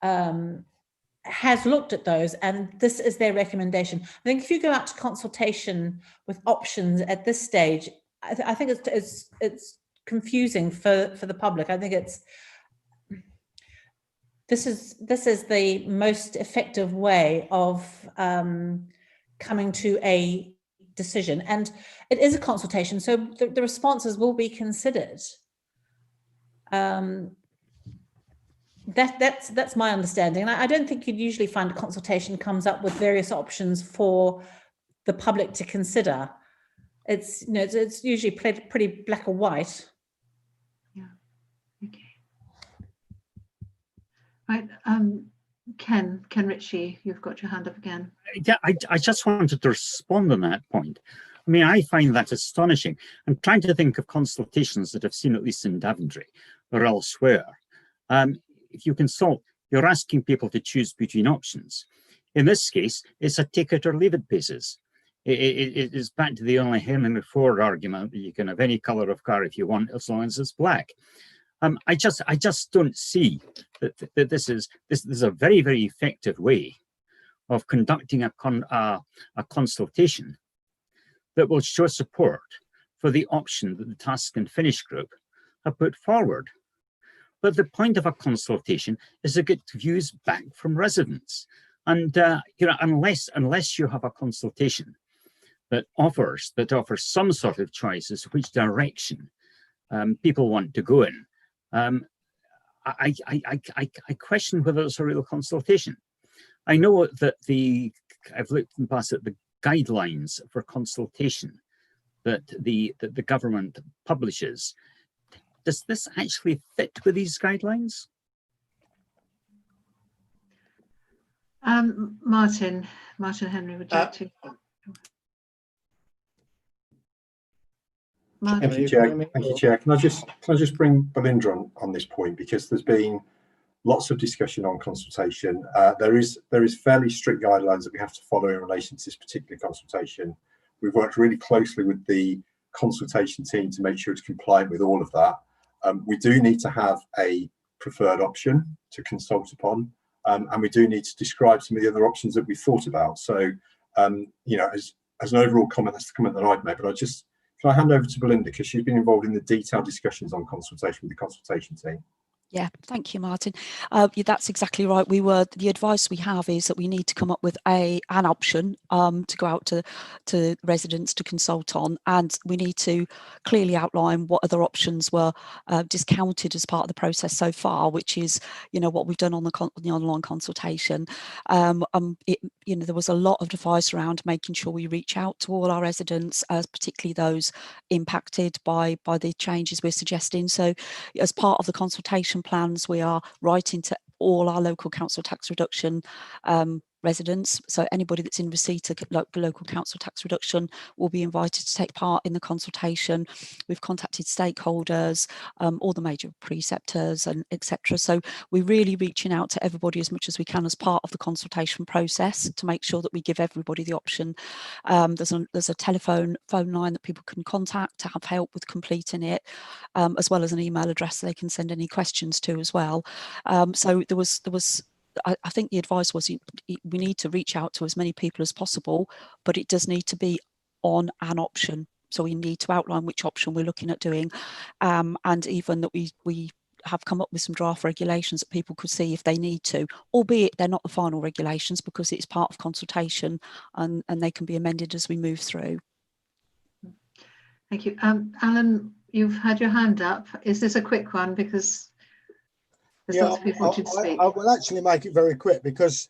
has looked at those, and this is their recommendation. I think if you go out to consultation with options at this stage, I think it's confusing for the public. I think this is the most effective way of coming to a decision, and it is a consultation, so the responses will be considered. That's my understanding, and I don't think you'd usually find a consultation comes up with various options for the public to consider. It's it's usually pretty black or white. Yeah. Okay. Right. Ken Ritchie, you've got your hand up again. Yeah, I just wanted to respond on that point. I mean, I find that astonishing. I'm trying to think of consultations that I've seen, at least in Daventry or elsewhere. If you consult, you're asking people to choose between options. In this case, it's a take it or leave it basis. It is back to the only Henry Ford argument that you can have any color of car if you want, as long as it's black. I just don't see that this is a very, very effective way of conducting a consultation that will show support for the option that the Task and Finish group have put forward. But the point of a consultation is to get views back from residents, and unless you have a consultation that offers some sort of choice as to which direction people want to go in, I question whether it's a real consultation. I know that I've looked in the past at the guidelines for consultation that the government publishes. Does this actually fit with these guidelines? Martin Henry, would you like to? Martin. Thank you, Chair. Thank you, Chair. Can I just bring Belinda on this point, because there's been lots of discussion on consultation. There is fairly strict guidelines that we have to follow in relation to this particular consultation. We've worked really closely with the consultation team to make sure it's compliant with all of that. We do need to have a preferred option to consult upon, and we do need to describe some of the other options that we've thought about. So, you know, as an overall comment, that's the comment that I'd made, but can I hand over to Belinda, because she's been involved in the detailed discussions on consultation with the consultation team. Yeah, thank you, Martin. Yeah, that's exactly right. The advice we have is that we need to come up with an option to go out to residents to consult on, and we need to clearly outline what other options were discounted as part of the process so far, which is, you know, what we've done on the online consultation. You know, there was a lot of advice around making sure we reach out to all our residents, particularly those impacted by the changes we're suggesting. So, as part of the consultation plans, we are writing to all our local council tax reduction residents. So anybody that's in receipt of local council tax reduction will be invited to take part in the consultation. We've contacted stakeholders, all the major preceptors, and etc. So we're really reaching out to everybody as much as we can as part of the consultation process to make sure that we give everybody the option. There's a phone line that people can contact to have help with completing it, as well as an email address they can send any questions to as well. So there was I think the advice was we need to reach out to as many people as possible, but it does need to be on an option. So we need to outline which option we're looking at doing, and even that we have come up with some draft regulations that people could see if they need to, albeit they're not the final regulations because it's part of consultation, and they can be amended as we move through. Thank you. Alan, you've had your hand up. Is this a quick one? Because there's lots of people wanting to speak. I will actually make it very quick, because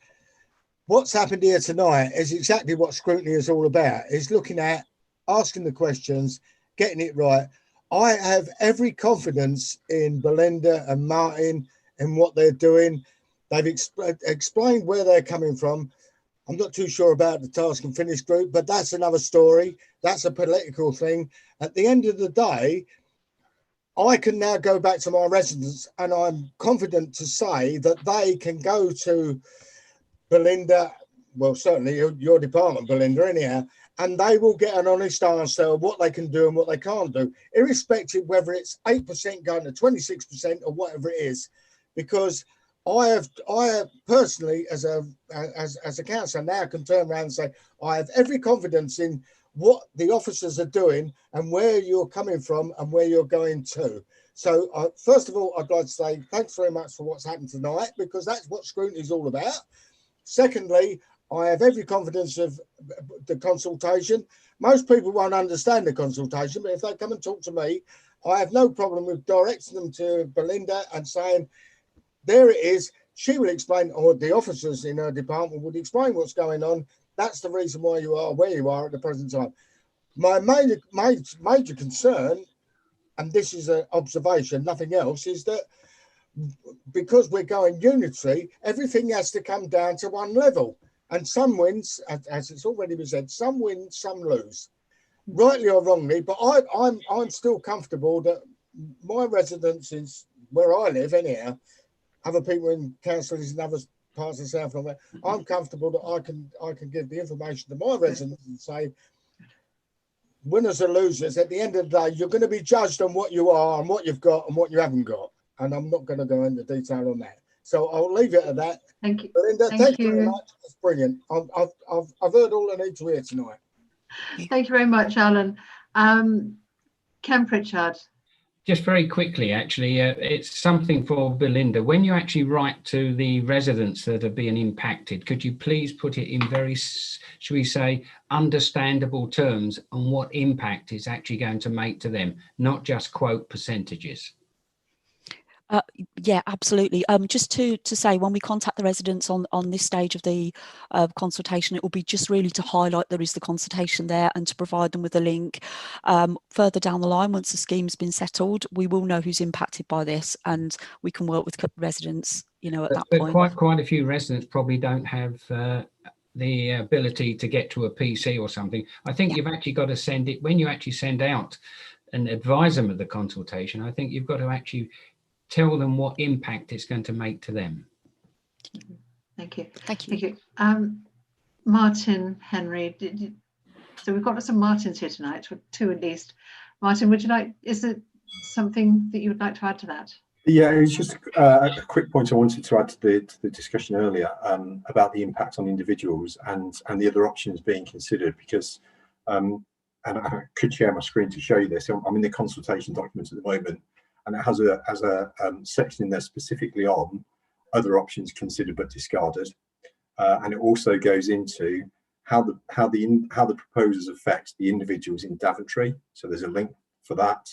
what's happened here tonight is exactly what scrutiny is all about. Is looking at, asking the questions, getting it right. I have every confidence in Belinda and Martin and what they're doing. They've explained where they're coming from. I'm not too sure about the task and finish group, but that's another story. That's a political thing. At the end of the day, I can now go back to my residents, and I'm confident to say that they can go to Belinda, well, certainly your department, Belinda, anyhow, and they will get an honest answer of what they can do and what they can't do, irrespective whether it's 8% going to 26% or whatever it is. Because I have personally, as a councillor now, can turn around and say I have every confidence in what the officers are doing and where you're coming from and where you're going to. So first of all, I'd like to say thanks very much for what's happened tonight, because that's what scrutiny is all about. Secondly, I have every confidence of the consultation. Most people won't understand the consultation, but if they come and talk to me, I have no problem with directing them to Belinda and saying, there it is. She will explain, or the officers in her department would explain what's going on. That's the reason why you are where you are at the present time. My major concern, and this is an observation, nothing else, is that because we're going unitary, everything has to come down to one level. And some wins, as it's already been said, some win, some lose, rightly or wrongly. But I'm still comfortable that my residence is where I live, anyhow. Other people in councils in other parts of South London, I'm comfortable that I can give the information to my residents and say, winners or losers, at the end of the day, you're going to be judged on what you are and what you've got and what you haven't got. And I'm not going to go into detail on that. So I'll leave it at that. Thank you. Belinda, thank you very much. That's brilliant. I've heard all I need to hear tonight. Thank you very much, Alan. Ken Pritchard. Just very quickly, actually, it's something for Belinda. When you actually write to the residents that are being impacted, could you please put it in very, should we say, understandable terms on what impact it's actually going to make to them, not just quote percentages? Yeah, absolutely. Just to say, when we contact the residents on this stage of the consultation, it will be just really to highlight there is the consultation there and to provide them with a link. Further down the line, once the scheme's been settled, we will know who's impacted by this, and we can work with residents, you know, at that point. Quite a few residents probably don't have the ability to get to a PC or something. I think you've actually got to send it, when you actually send out and advise them of the consultation, I think you've got to actually tell them what impact it's going to make to them. Thank you. Thank you. Thank you. Martin, Henry, so we've got some Martins here tonight, two at least. Martin, would you like, is there something that you would like to add to that? Yeah, it was just a quick point I wanted to add to the discussion earlier about the impact on individuals and the other options being considered, because and I could share my screen to show you this. I'm in the consultation document at the moment, and it has a section in there specifically on other options considered but discarded, and it also goes into how the proposals affect the individuals in Daventry. So there's a link for that.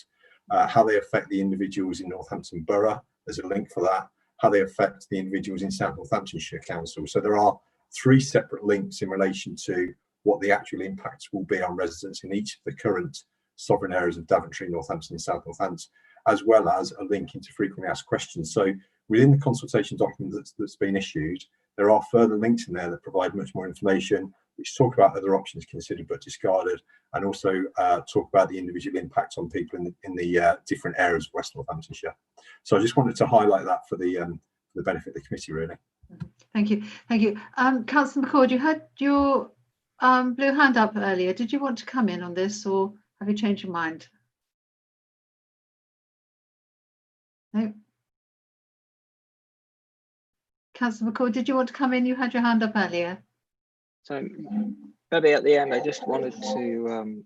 How they affect the individuals in Northampton Borough. There's a link for that. How they affect the individuals in South Northamptonshire Council. So there are 3 separate links in relation to what the actual impacts will be on residents in each of the current sovereign areas of Daventry, Northampton and South Northampton, as well as a link into frequently asked questions. So within the consultation document that's been issued, there are further links in there that provide much more information, which talk about other options considered but discarded, and also talk about the individual impact on people in the different areas of West Northamptonshire. So I just wanted to highlight that for the benefit of the committee, really. Thank you. Thank you. Councillor McCord, you had your blue hand up earlier. Did you want to come in on this, or have you changed your mind? No. Councillor McCord, did you want to come in? You had your hand up earlier. So maybe at the end, I just wanted to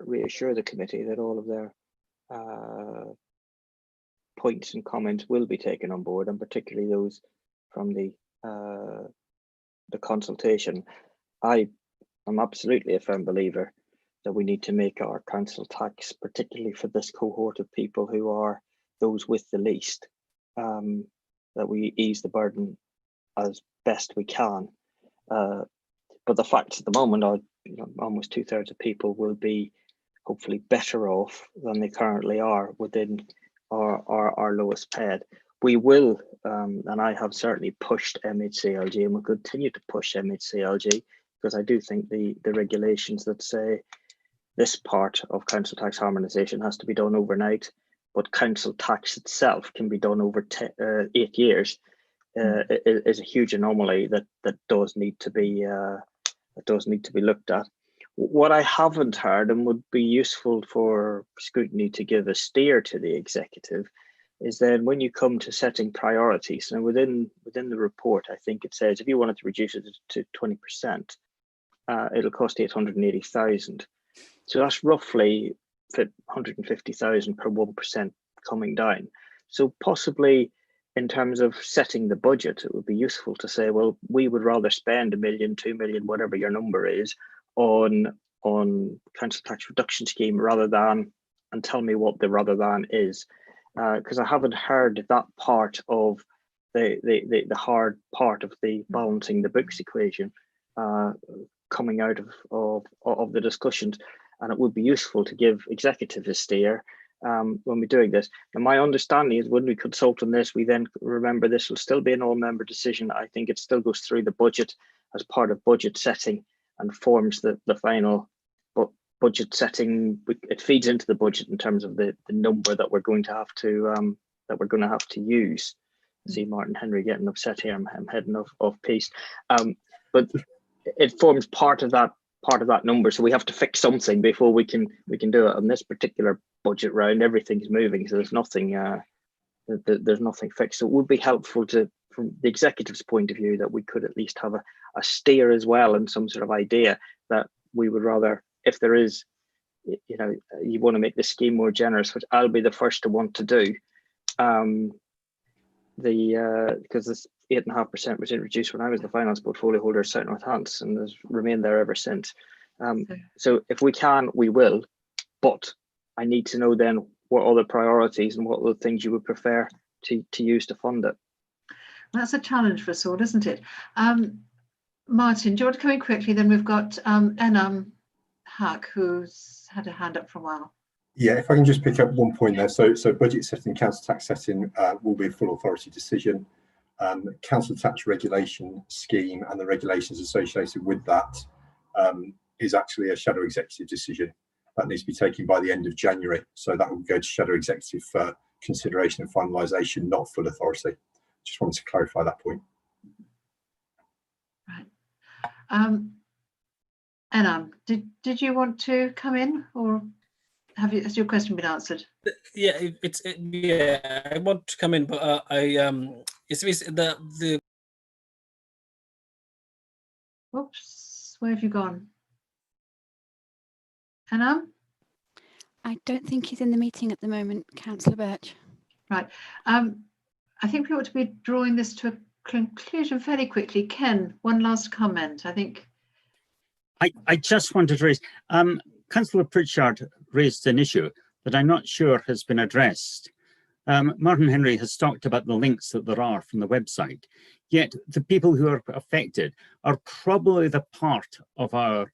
reassure the committee that all of their points and comments will be taken on board, and particularly those from the consultation. I'm absolutely a firm believer that we need to make our council tax, particularly for this cohort of people who are those with the least, that we ease the burden as best we can. But the facts at the moment are, almost 2/3 of people will be hopefully better off than they currently are within our lowest paid. We will, and I have certainly pushed MHCLG and will continue to push MHCLG, because I do think the regulations that say this part of council tax harmonisation has to be done overnight, but council tax itself can be done over 8 years, is a huge anomaly that does need to be looked at. What I haven't heard, and would be useful for scrutiny to give a steer to the executive, is then when you come to setting priorities, and within the report, I think it says if you wanted to reduce it to 20%, it'll cost 880,000. So that's roughly 150,000 per 1% coming down. So possibly in terms of setting the budget, it would be useful to say, well, we would rather spend 1 million, 2 million, whatever your number is, on council tax reduction scheme rather than, and tell me what the rather than is, because I haven't heard that part of the hard part of the balancing the books equation coming out of the discussions, and it would be useful to give executive a steer when we're doing this. And my understanding is when we consult on this, we then remember this will still be an all-member decision. I think it still goes through the budget as part of budget setting and forms the final budget setting. It feeds into the budget in terms of the number that we're going to have to use. I see Martin Henry getting upset here. I'm heading off piece, but it forms part of that number. So we have to fix something before we can do it. On this particular budget round, everything's moving, so there's nothing fixed. So it would be helpful to, from the executive's point of view, that we could at least have a steer as well, and some sort of idea that we would rather, if there is you know, you want to make the scheme more generous, which I'll be the first to want to do. Because this 8.5% was introduced when I was the finance portfolio holder at South Northants, and has remained there ever since. So if we can, we will, but I need to know then what are the priorities and what are the things you would prefer to use to fund it. That's a challenge for us all, isn't it? Martin, do you want to come in quickly? Then we've got Enam Hack, who's had a hand up for a while. Yeah, if I can just pick up one point there. So budget setting, council tax setting will be a full authority decision. Council tax regulation scheme and the regulations associated with that is actually a shadow executive decision that needs to be taken by the end of January. So that will go to shadow executive for consideration and finalisation, not full authority. Just wanted to clarify that point. Right. Enam, did you want to come in, or has your question been answered? Yeah, yeah, I want to come in, but it's the. Whoops, where have you gone? Enam? I don't think he's in the meeting at the moment, Councillor Birch. Right. I think we ought to be drawing this to a conclusion fairly quickly. Ken, one last comment, I think. I just wanted to raise, Councillor Pritchard raised an issue that I'm not sure has been addressed. Martin Henry has talked about the links that there are from the website, yet the people who are affected are probably the part of our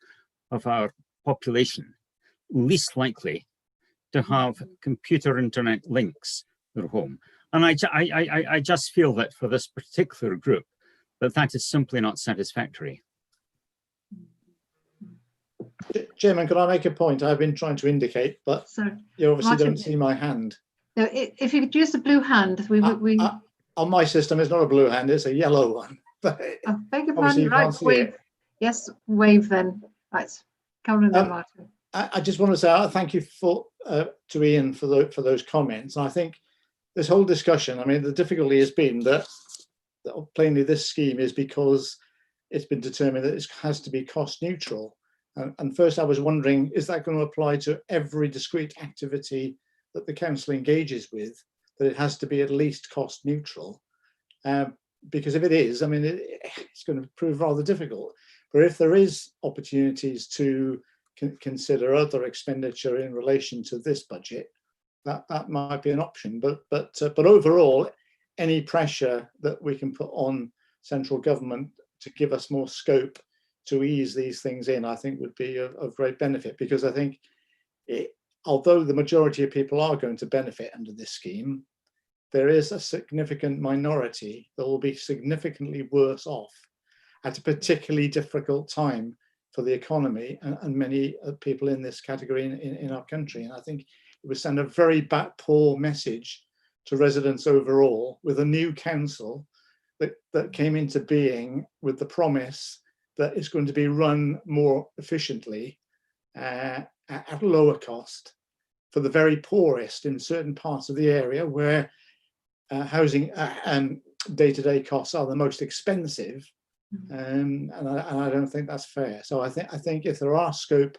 population least likely to have computer internet links at home. And I just feel that for this particular group, that is simply not satisfactory. Chairman, can I make a point? I've been trying to indicate, but you obviously don't see my hand. No, if you could use the blue hand, on my system, it's not a blue hand; it's a yellow one. But I beg your obviously pardon. you Right, can't see wave. it. Yes, wave then. Right, come on then, Martin. I just want to say thank you to Ian for those comments. And I think this whole discussion, I mean, the difficulty has been that plainly this scheme is because it's been determined that it has to be cost neutral. And first I was wondering, is that going to apply to every discrete activity that the council engages with, that it has to be at least cost neutral? Because if it is, I mean, it's going to prove rather difficult. But if there is opportunities to consider other expenditure in relation to this budget, that might be an option. But overall, any pressure that we can put on central government to give us more scope to ease these things in, I think would be of great benefit, because I think although the majority of people are going to benefit under this scheme, there is a significant minority that will be significantly worse off at a particularly difficult time for the economy and many people in this category in our country. And I think it would send a very poor message to residents overall with a new council that came into being with the promise that it's going to be run more efficiently at a lower cost for the very poorest in certain parts of the area where housing and day-to-day costs are the most expensive. And I don't think that's fair. So I think if there are scope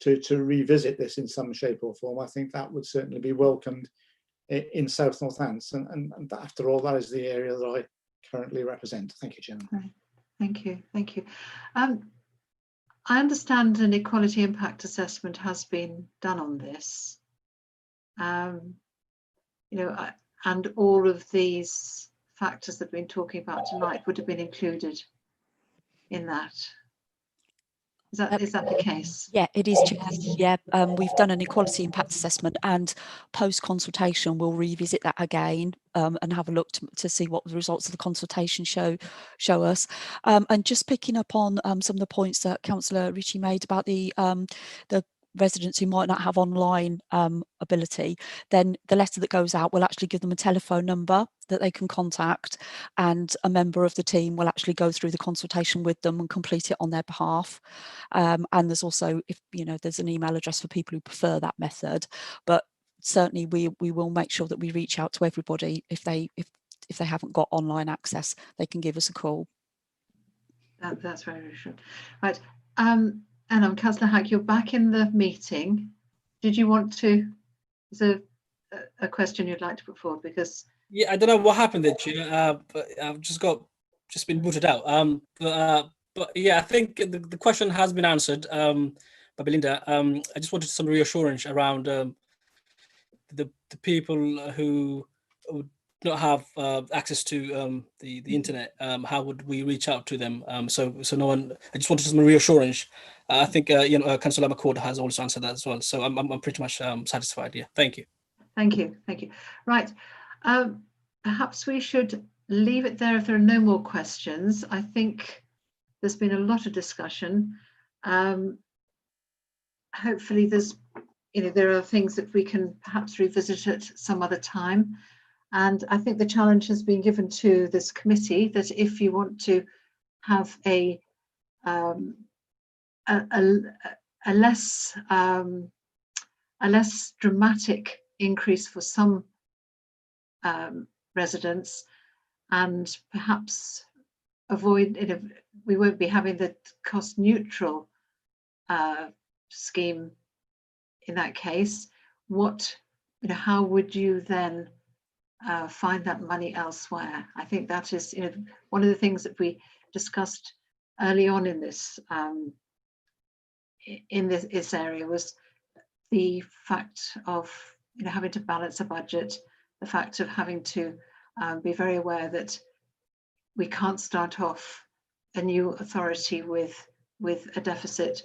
to revisit this in some shape or form, I think that would certainly be welcomed in South Northants. And after all, that is the area that I currently represent. Thank you, Chairman. Right. Thank you. Thank you. I understand an equality impact assessment has been done on this. You know, and all of these factors that we've been talking about tonight would have been included in that. Is that the case? Yeah, it is. Yeah, we've done an equality impact assessment, and post consultation we'll revisit that again and have a look to see what the results of the consultation show us. And just picking up on some of the points that Councillor Ritchie made about the residents who might not have online ability, then the letter that goes out will actually give them a telephone number that they can contact, and a member of the team will actually go through the consultation with them and complete it on their behalf. And there's also, if you know, there's an email address for people who prefer that method, but certainly we will make sure that we reach out to everybody. If they haven't got online access, they can give us a call. That's very reassuring. Right. And Councillor Hack, you're back in the meeting. did you want to, is there a question you'd like to put forward? Because Yeah, I don't know what happened there, Chair, but I've just been booted out. But yeah, I think the question has been answered by Belinda. I just wanted some reassurance around the people who would not have access to the internet. How would we reach out to them? So no one. I just wanted some reassurance. I think Councillor McCord has also answered that as well. So I'm pretty much satisfied. Yeah, thank you. Thank you. Right. Perhaps we should leave it there if there are no more questions. I think there's been a lot of discussion. Hopefully there are things that we can perhaps revisit at some other time. And I think the challenge has been given to this committee that if you want to have a less dramatic increase for some residents, and perhaps avoid we won't be having the cost neutral scheme in that case. How would you then find that money elsewhere? I think that is one of the things that we discussed early on in this area was the fact of having to balance a budget, the fact of having to be very aware that we can't start off a new authority with a deficit,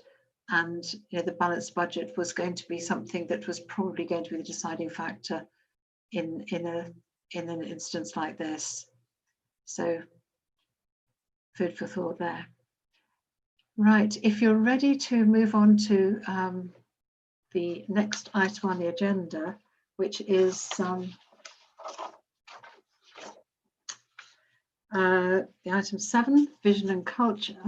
and the balanced budget was going to be something that was probably going to be the deciding factor in an instance like this. So food for thought there. Right, if you're ready to move on to the next item on the agenda, which is the item 7, vision and culture.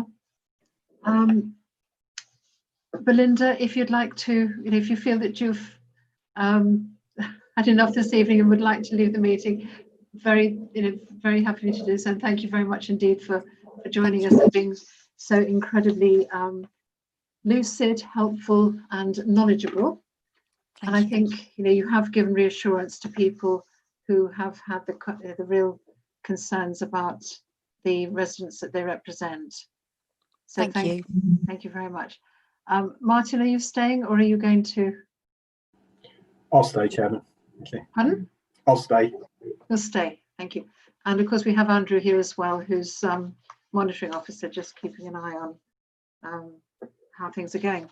Belinda, if you'd like to, if you feel that you've had enough this evening and would like to leave the meeting, very happy to do so. And thank you very much indeed for joining us and being so incredibly lucid, helpful, and knowledgeable. And I think you have given reassurance to people who have had the real concerns about the residents that they represent. So thank you very much. Martin, are you staying or are you going to? I'll stay, Chairman. Okay. Pardon? I'll stay. You'll stay. Thank you. And of course we have Andrew here as well, who's monitoring officer, just keeping an eye on how things are going.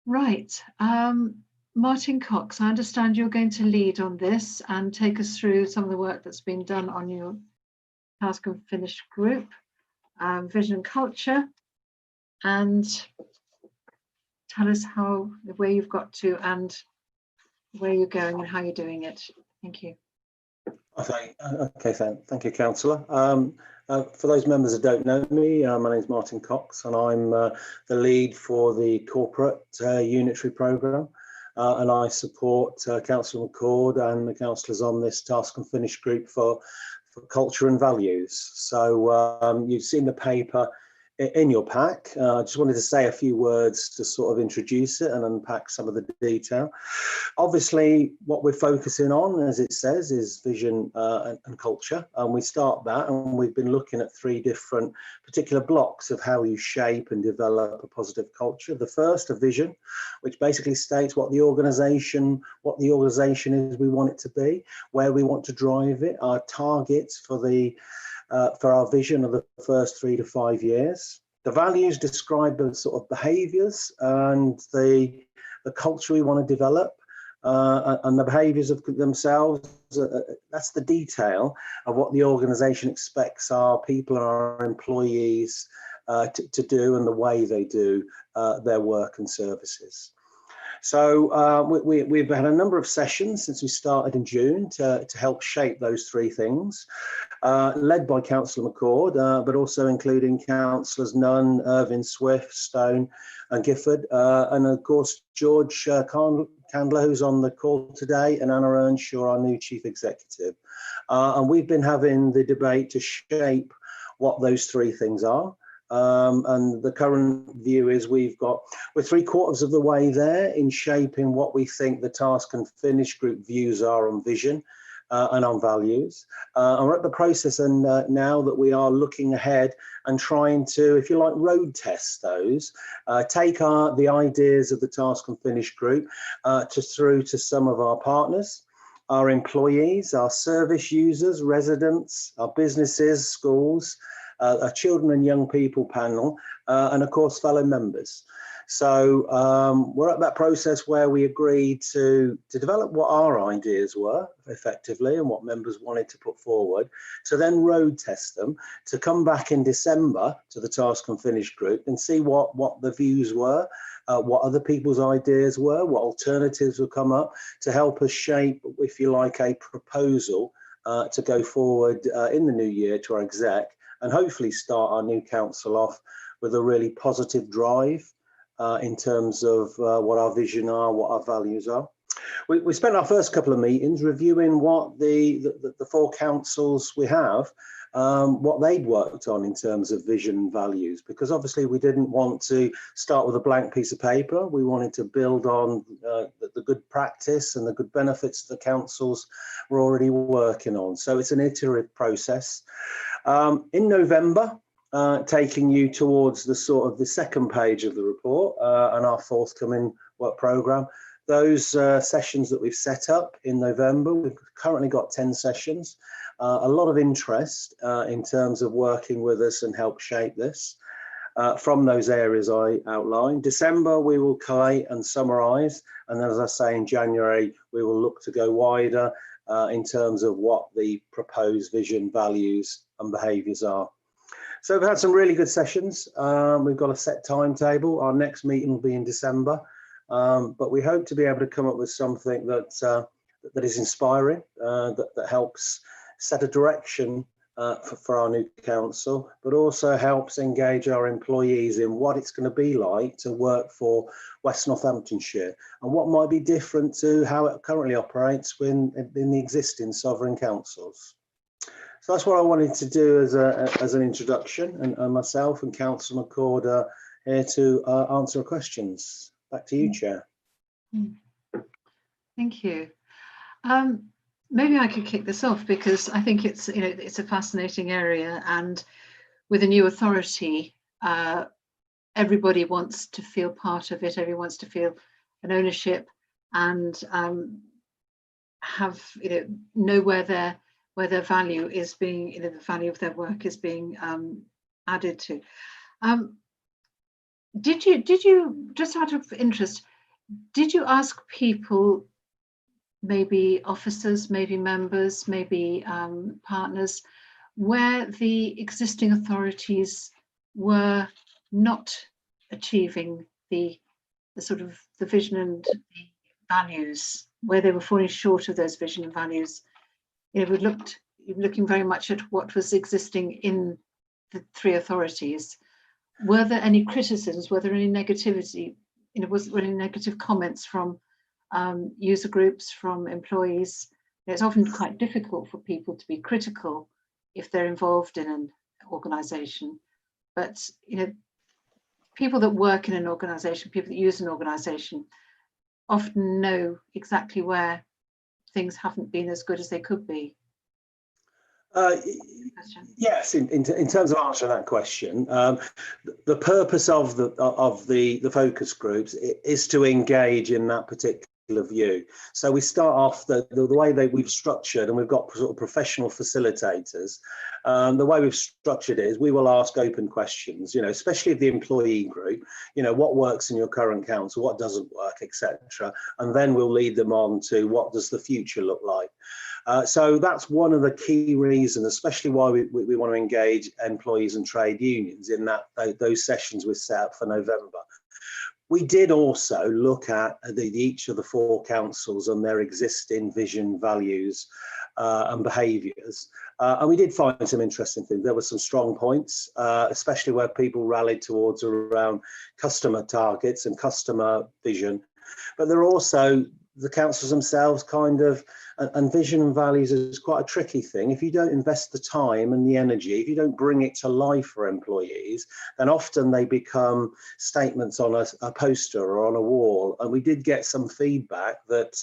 Right. Martin Cox, I understand you're going to lead on this and take us through some of the work that's been done on your task and finish group, vision and culture, and tell us where you've got to and where you're going and how you're doing it. Thank you. Okay, thank you, Councillor. For those members that don't know me, my name is Martin Cox and I'm the lead for the corporate unitary programme, and I support Councillor McCord and the councillors on this task and finish group for culture and values. So you've seen the paper in your pack. I just wanted to say a few words to sort of introduce it and unpack some of the detail. Obviously, what we're focusing on, as it says, is vision and culture. And we start that, and we've been looking at 3 different particular blocks of how you shape and develop a positive culture. The first, a vision, which basically states what the organisation is we want it to be, where we want to drive it, our targets for our vision of the first 3 to 5 years. The values describe the sort of behaviours and the culture we want to develop, and the behaviours of themselves. That's the detail of what the organisation expects our people and our employees to do and the way they do their work and services. So we've had a number of sessions since we started in June to help shape those 3 things, led by Councillor McCord, but also including Councillors Nunn, Irvine, Swift, Stone and Gifford, and of course George Candler, who's on the call today, and Anna Earnshaw, our new Chief Executive. And we've been having the debate to shape what those 3 things are. And the current view is we're 3/4 of the way there in shaping what we think the task and finish group views are on vision and on values. And we're at the process and now that we are looking ahead and trying to, if you like, road test those, take the ideas of the task and finish group through to some of our partners, our employees, our service users, residents, our businesses, schools, our children and young people panel, and of course fellow members. So we're at that process where we agreed to develop what our ideas were effectively and what members wanted to put forward, to then road test them, to come back in December to the task and finish group and see what the views were, what other people's ideas were, what alternatives would come up to help us shape, if you like, a proposal to go forward in the new year to our exec and hopefully start our new council off with a really positive drive in terms of what our vision are, what our values are. We spent our first couple of meetings reviewing what the 4 councils we have, what they'd worked on in terms of vision and values, because obviously we didn't want to start with a blank piece of paper. We wanted to build on the good practice and the good benefits the councils were already working on. So it's an iterative process. In November, taking you towards the sort of the second page of the report and our forthcoming work programme. Those sessions that we've set up in November, we've currently got 10 sessions, a lot of interest in terms of working with us and help shape this from those areas I outlined. December, we will collate and summarise, and then as I say in January, we will look to go wider in terms of what the proposed vision, values and behaviours are. So we've had some really good sessions. We've got a set timetable. Our next meeting will be in December, but we hope to be able to come up with something that is inspiring, that helps set a direction for our new council, but also helps engage our employees in what it's going to be like to work for West Northamptonshire and what might be different to how it currently operates in the existing sovereign councils. So that's what I wanted to do as an introduction, and myself and Councillor McCord are here to answer questions. Back to you, Chair. Thank you. Maybe I could kick this off because I think it's a fascinating area, and with a new authority, everybody wants to feel part of it. Everyone wants to feel an ownership and have know where their value is being, the value of their work is being added to. Did you, just out of interest, did you ask people, maybe officers, maybe members, maybe partners, where the existing authorities were not achieving the sort of the vision and the values, where they were falling short of those vision and values? We looking very much at what was existing in the 3 authorities. Were there any criticisms? Were there any negativity? Was there any negative comments from user groups, from employees? It's often quite difficult for people to be critical if they're involved in an organisation. But people that work in an organisation, people that use an organisation, often know exactly where things haven't been as good as they could be. Yes, in terms of answering that question, the purpose of the focus groups is to engage in that particular view. So we start off the way that we've structured, and we've got sort of professional facilitators. The way we've structured it is we will ask open questions, especially the employee group, what works in your current council, what doesn't work, etc. And then we'll lead them on to what does the future look like. So that's one of the key reasons, especially why we want to engage employees and trade unions in those sessions we set up for November. We did also look at each of the 4 councils and their existing vision, values and behaviours. And we did find some interesting things. There were some strong points, especially where people rallied towards around customer targets and customer vision. But there are also the councils themselves kind of, and vision and values is quite a tricky thing. If you don't invest the time and the energy, if you don't bring it to life for employees, then often they become statements on a poster or on a wall. And we did get some feedback that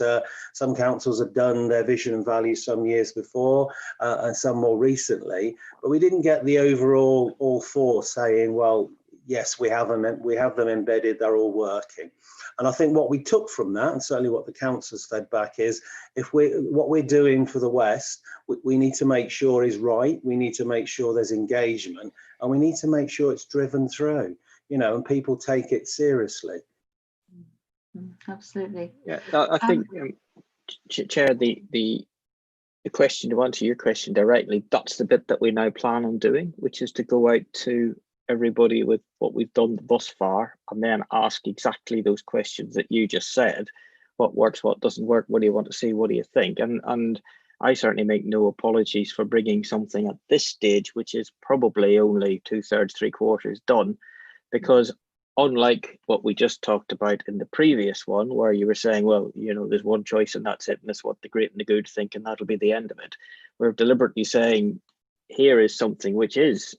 some councils have done their vision and values some years before and some more recently, but we didn't get the overall all four saying, well, yes, we have them embedded, they're all working. And I think what we took from that, and certainly what the council's fed back, is what we're doing for the West, we need to make sure is right. We need to make sure there's engagement, and we need to make sure it's driven through, and people take it seriously. Absolutely. Yeah, I think, Chair, the question, to answer your question directly, that's the bit that we now plan on doing, which is to go out to everybody with what we've done thus far, and then ask exactly those questions that you just said. What works, what doesn't work, what do you want to see, what do you think? And I certainly make no apologies for bringing something at this stage, which is probably only 2/3, 3/4 done, because unlike what we just talked about in the previous one, where you were saying, well, there's one choice and that's it, and that's what the great and the good think, and that'll be the end of it. We're deliberately saying, here is something which is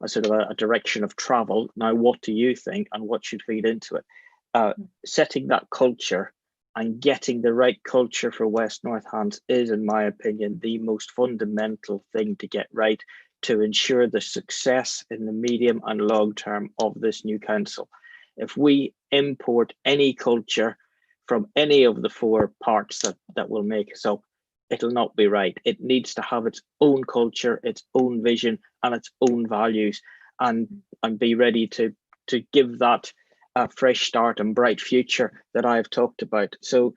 a sort of a direction of travel. Now, what do you think, and what should feed into it? Setting that culture and getting the right culture for West Northants is, in my opinion, the most fundamental thing to get right to ensure the success in the medium and long term of this new council. If we import any culture from any of the four parts that will make us up, it'll not be right. It needs to have its own culture, its own vision, and its own values, and be ready to give that a fresh start and bright future that I've talked about. So,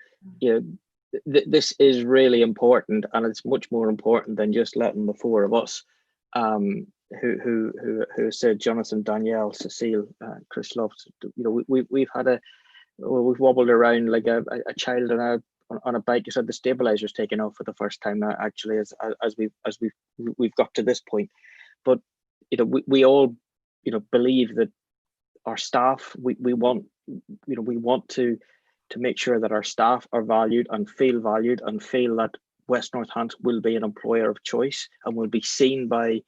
this is really important, and it's much more important than just letting the four of us, who said Jonathan, Danielle, Cecile, Chris Loves. We've wobbled around like a child on a bike. You said the stabilizer's taken off for the first time now, actually, as we've got to this point. But we all believe that our staff, we want to make sure that our staff are valued and feel that West Northants will be an employer of choice and will be seen by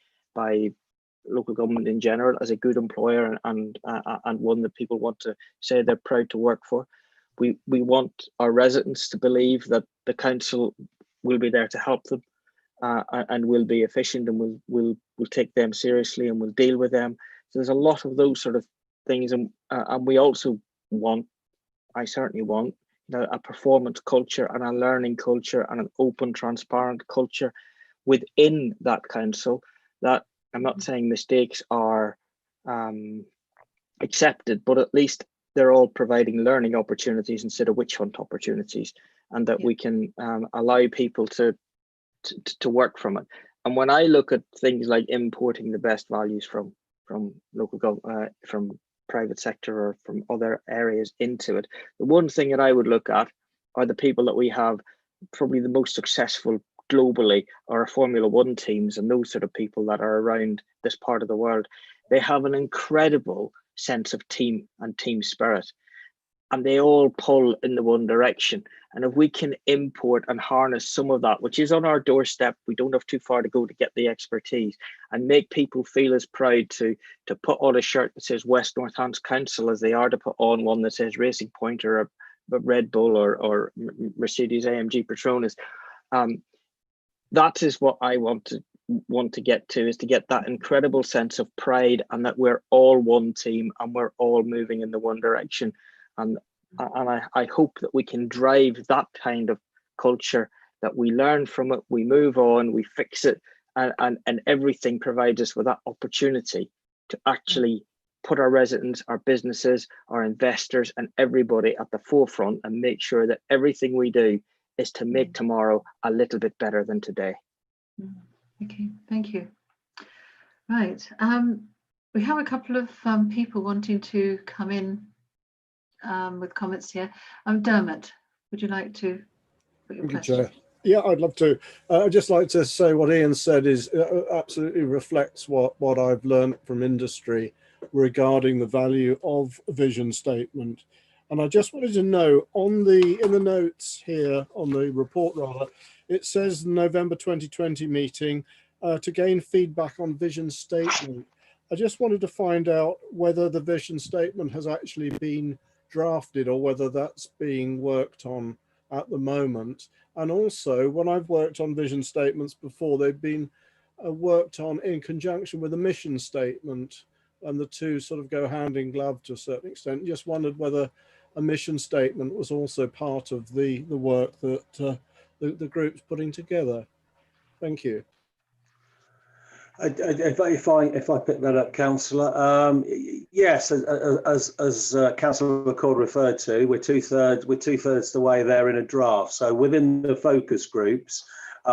local government in general as a good employer and one that people want to say they're proud to work for. We want our residents to believe that the council will be there to help them and will be efficient and will take them seriously and will deal with them. So there's a lot of those sort of things, and we also want, I certainly want, a performance culture and a learning culture and an open, transparent culture within that council. That, I'm not saying mistakes are accepted, but at least they're all providing learning opportunities instead of witch hunt opportunities, and that we can allow people to work from it. And when I look at things like importing the best values from local government, from private sector or from other areas into it, the one thing that I would look at are the people that we have, probably the most successful globally, are Formula One teams and those sort of people that are around this part of the world. They have an incredible sense of team and team spirit, and they all pull in the one direction. And if we can import and harness some of that, which is on our doorstep, we don't have too far to go to get the expertise, and make people feel as proud to put on a shirt that says West Northants Council as they are to put on one that says Racing Point or a Red Bull or Mercedes AMG Petronas. That is what I want to get to, is to get that incredible sense of pride and that we're all one team and we're all moving in the one direction. And I hope that we can drive that kind of culture, that we learn from it, we move on, we fix it, and everything provides us with that opportunity to actually put our residents, our businesses, our investors, and everybody at the forefront, and make sure that everything we do is to make tomorrow a little bit better than today. Okay, thank you. Right, we have a couple of people wanting to come in with comments here. Dermot, would you like to put your question? Chair. Yeah, I'd love to. I'd just like to say what Ian said is absolutely reflects what I've learned from industry regarding the value of a vision statement. And I just wanted to know in the notes here on the report rather, it says November 2020 meeting to gain feedback on vision statement. I just wanted to find out whether the vision statement has actually been drafted or whether that's being worked on at the moment. And also, when I've worked on vision statements before, they've been worked on in conjunction with a mission statement, and the two sort of go hand in glove to a certain extent. Just wondered whether a mission statement was also part of the work that the group's putting together. Thank you. If I pick that up, Councillor, yes, as Councillor McCord referred to, we're two thirds the way there in a draft. So within the focus groups,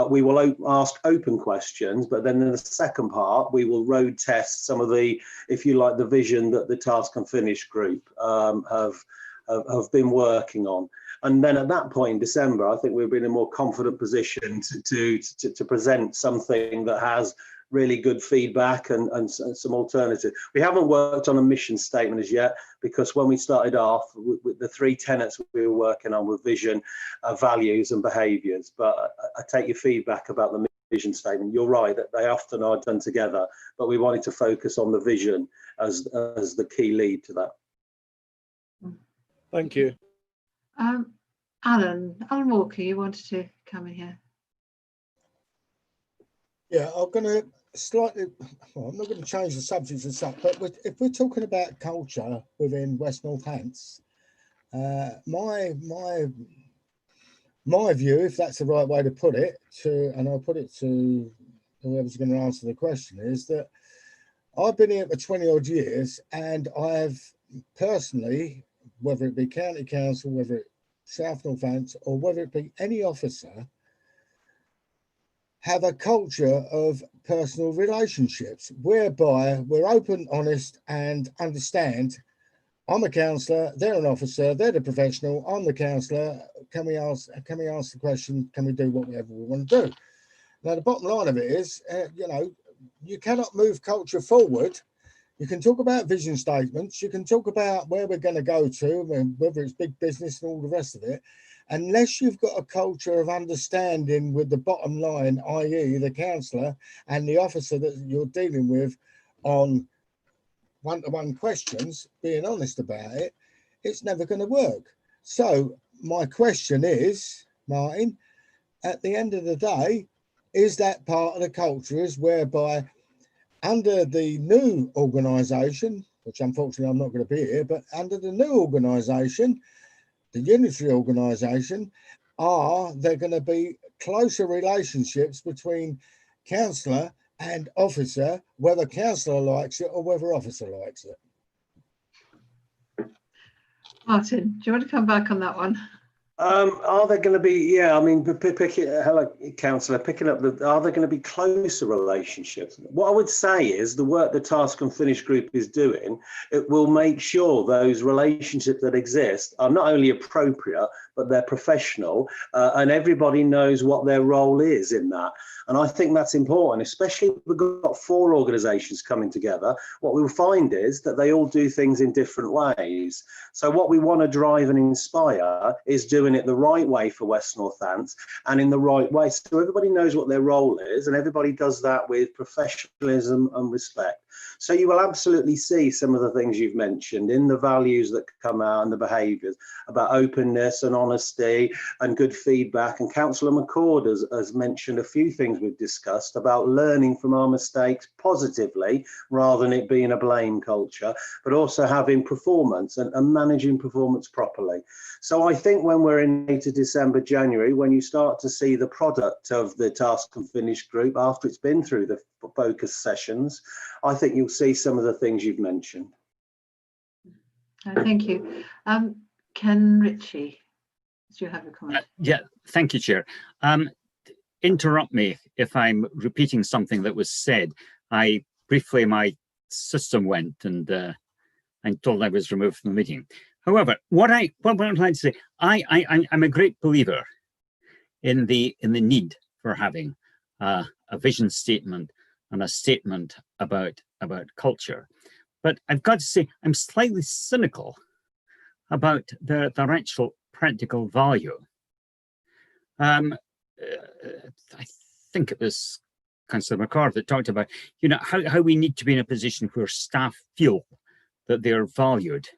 we will ask open questions, but then in the second part, we will road test some of the, if you like, the vision that the Task and Finish group have been working on. And then at that point in December, I think we'll be in a more confident position to present something that has really good feedback and some alternative. We haven't worked on a mission statement as yet, because when we started off with the three tenets we were working on were vision, values and behaviours. But I take your feedback about the vision statement. You're right that they often are done together, but we wanted to focus on the vision as the key lead to that. Thank you. Alan Walker, you wanted to come in here. Yeah, I'm going to I'm not going to change the subject as such, but if we're talking about culture within West Northants, my view, if that's the right way to put it, and I'll put it to whoever's going to answer the question, is that I've been here for 20 odd years, and I've personally, whether it be county council, whether it's South Northants, or whether it be any officer, have a culture of personal relationships whereby we're open, honest, and understand. I'm a councillor, they're an officer, they're the professional, I'm the councillor. Can we ask the question, can we do whatever we want to do? Now, the bottom line of it is, you cannot move culture forward. You can talk about vision statements, you can talk about where we're going to go to, and whether it's big business and all the rest of it, unless you've got a culture of understanding with the bottom line, i.e. the councillor and the officer that you're dealing with on one-to-one questions, being honest about it, it's never going to work. So my question is, Martin, at the end of the day, is that part of the culture is whereby under the new organisation, which unfortunately I'm not going to be here, but under the new organisation, the unitary organisation, are there going to be closer relationships between councillor and officer, whether councillor likes it or whether officer likes it? Martin, do you want to come back on that one? Are there going to be, yeah, I mean, hello, Councillor, picking up are there going to be closer relationships? What I would say is the work the Task and Finish group is doing, it will make sure those relationships that exist are not only appropriate, but they're professional, and everybody knows what their role is in that. And I think that's important, especially if we've got 4 organisations coming together. What we'll find is that they all do things in different ways. So what we want to drive and inspire is doing it the right way for West Northants and in the right way. So everybody knows what their role is, and everybody does that with professionalism and respect. So you will absolutely see some of the things you've mentioned in the values that come out and the behaviours about openness and honesty and good feedback. And Councillor McCord has mentioned a few things we've discussed about learning from our mistakes positively rather than it being a blame culture, but also having performance and managing performance properly. So I think when we're in later December, January, when you start to see the product of the Task and Finish group after it's been through the focus sessions, I think you'll see some of the things you've mentioned. Thank you. Ken Ritchie, do you have a comment? Yeah, thank you, Chair. Interrupt me if I'm repeating something that was said. Briefly, my system went and I'm told I was removed from the meeting. However, what I'm trying to say, I'm a great believer in the need for having a vision statement and a statement about culture. But I've got to say, I'm slightly cynical about their actual practical value. I think it was Councillor McCord that talked about, you know, how we need to be in a position where staff feel that they're valued.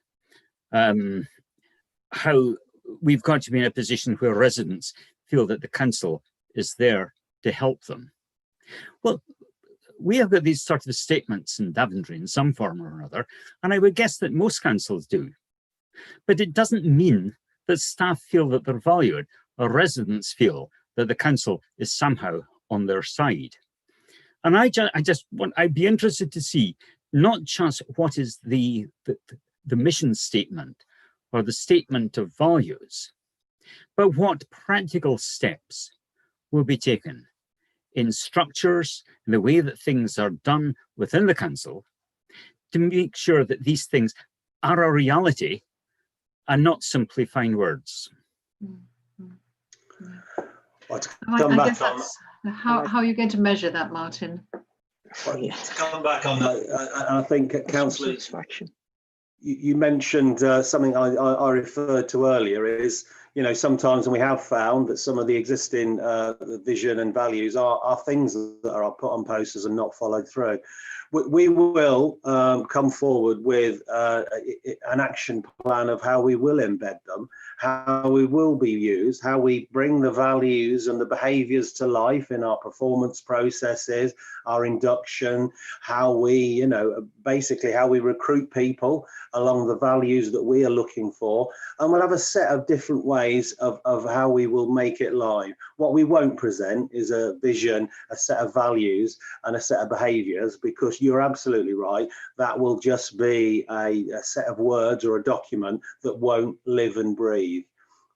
How we've got to be in a position where residents feel that the council is there to help them. Well, we have got these sort of statements in Daventry in some form or another, and I would guess that most councils do. But it doesn't mean that staff feel that they're valued or residents feel that the council is somehow on their side. And I'd be interested to see not just what is the mission statement or the statement of values, but what practical steps will be taken in structures, in the way that things are done within the council, to make sure that these things are a reality and not simply fine words. I guess that's how are you going to measure that, Martin? To come back on that, I think, Councillor, you mentioned something I referred to earlier is, you know, sometimes we have found that some of the existing vision and values are things that are put on posters and not followed through. We will come forward with an action plan of how we will embed them, how we will be used, how we bring the values and the behaviours to life in our performance processes, our induction, how we, you know, basically how we recruit people along the values that we are looking for. And we'll have a set of different ways of how we will make it live. What we won't present is a vision, a set of values and a set of behaviours, because you're absolutely right, that will just be a set of words or a document that won't live and breathe.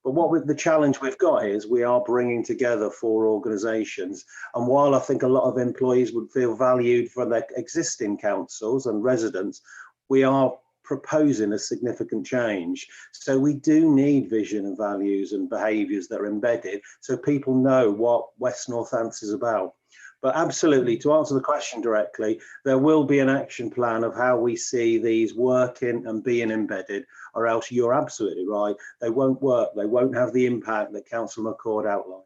But the challenge we've got is we are bringing together 4 organisations, and while I think a lot of employees would feel valued for their existing councils and residents, we are proposing a significant change. So we do need vision and values and behaviours that are embedded so people know what West Northants is about. But absolutely, to answer the question directly, there will be an action plan of how we see these working and being embedded, or else you're absolutely right, they won't work, they won't have the impact that Councillor McCord outlined.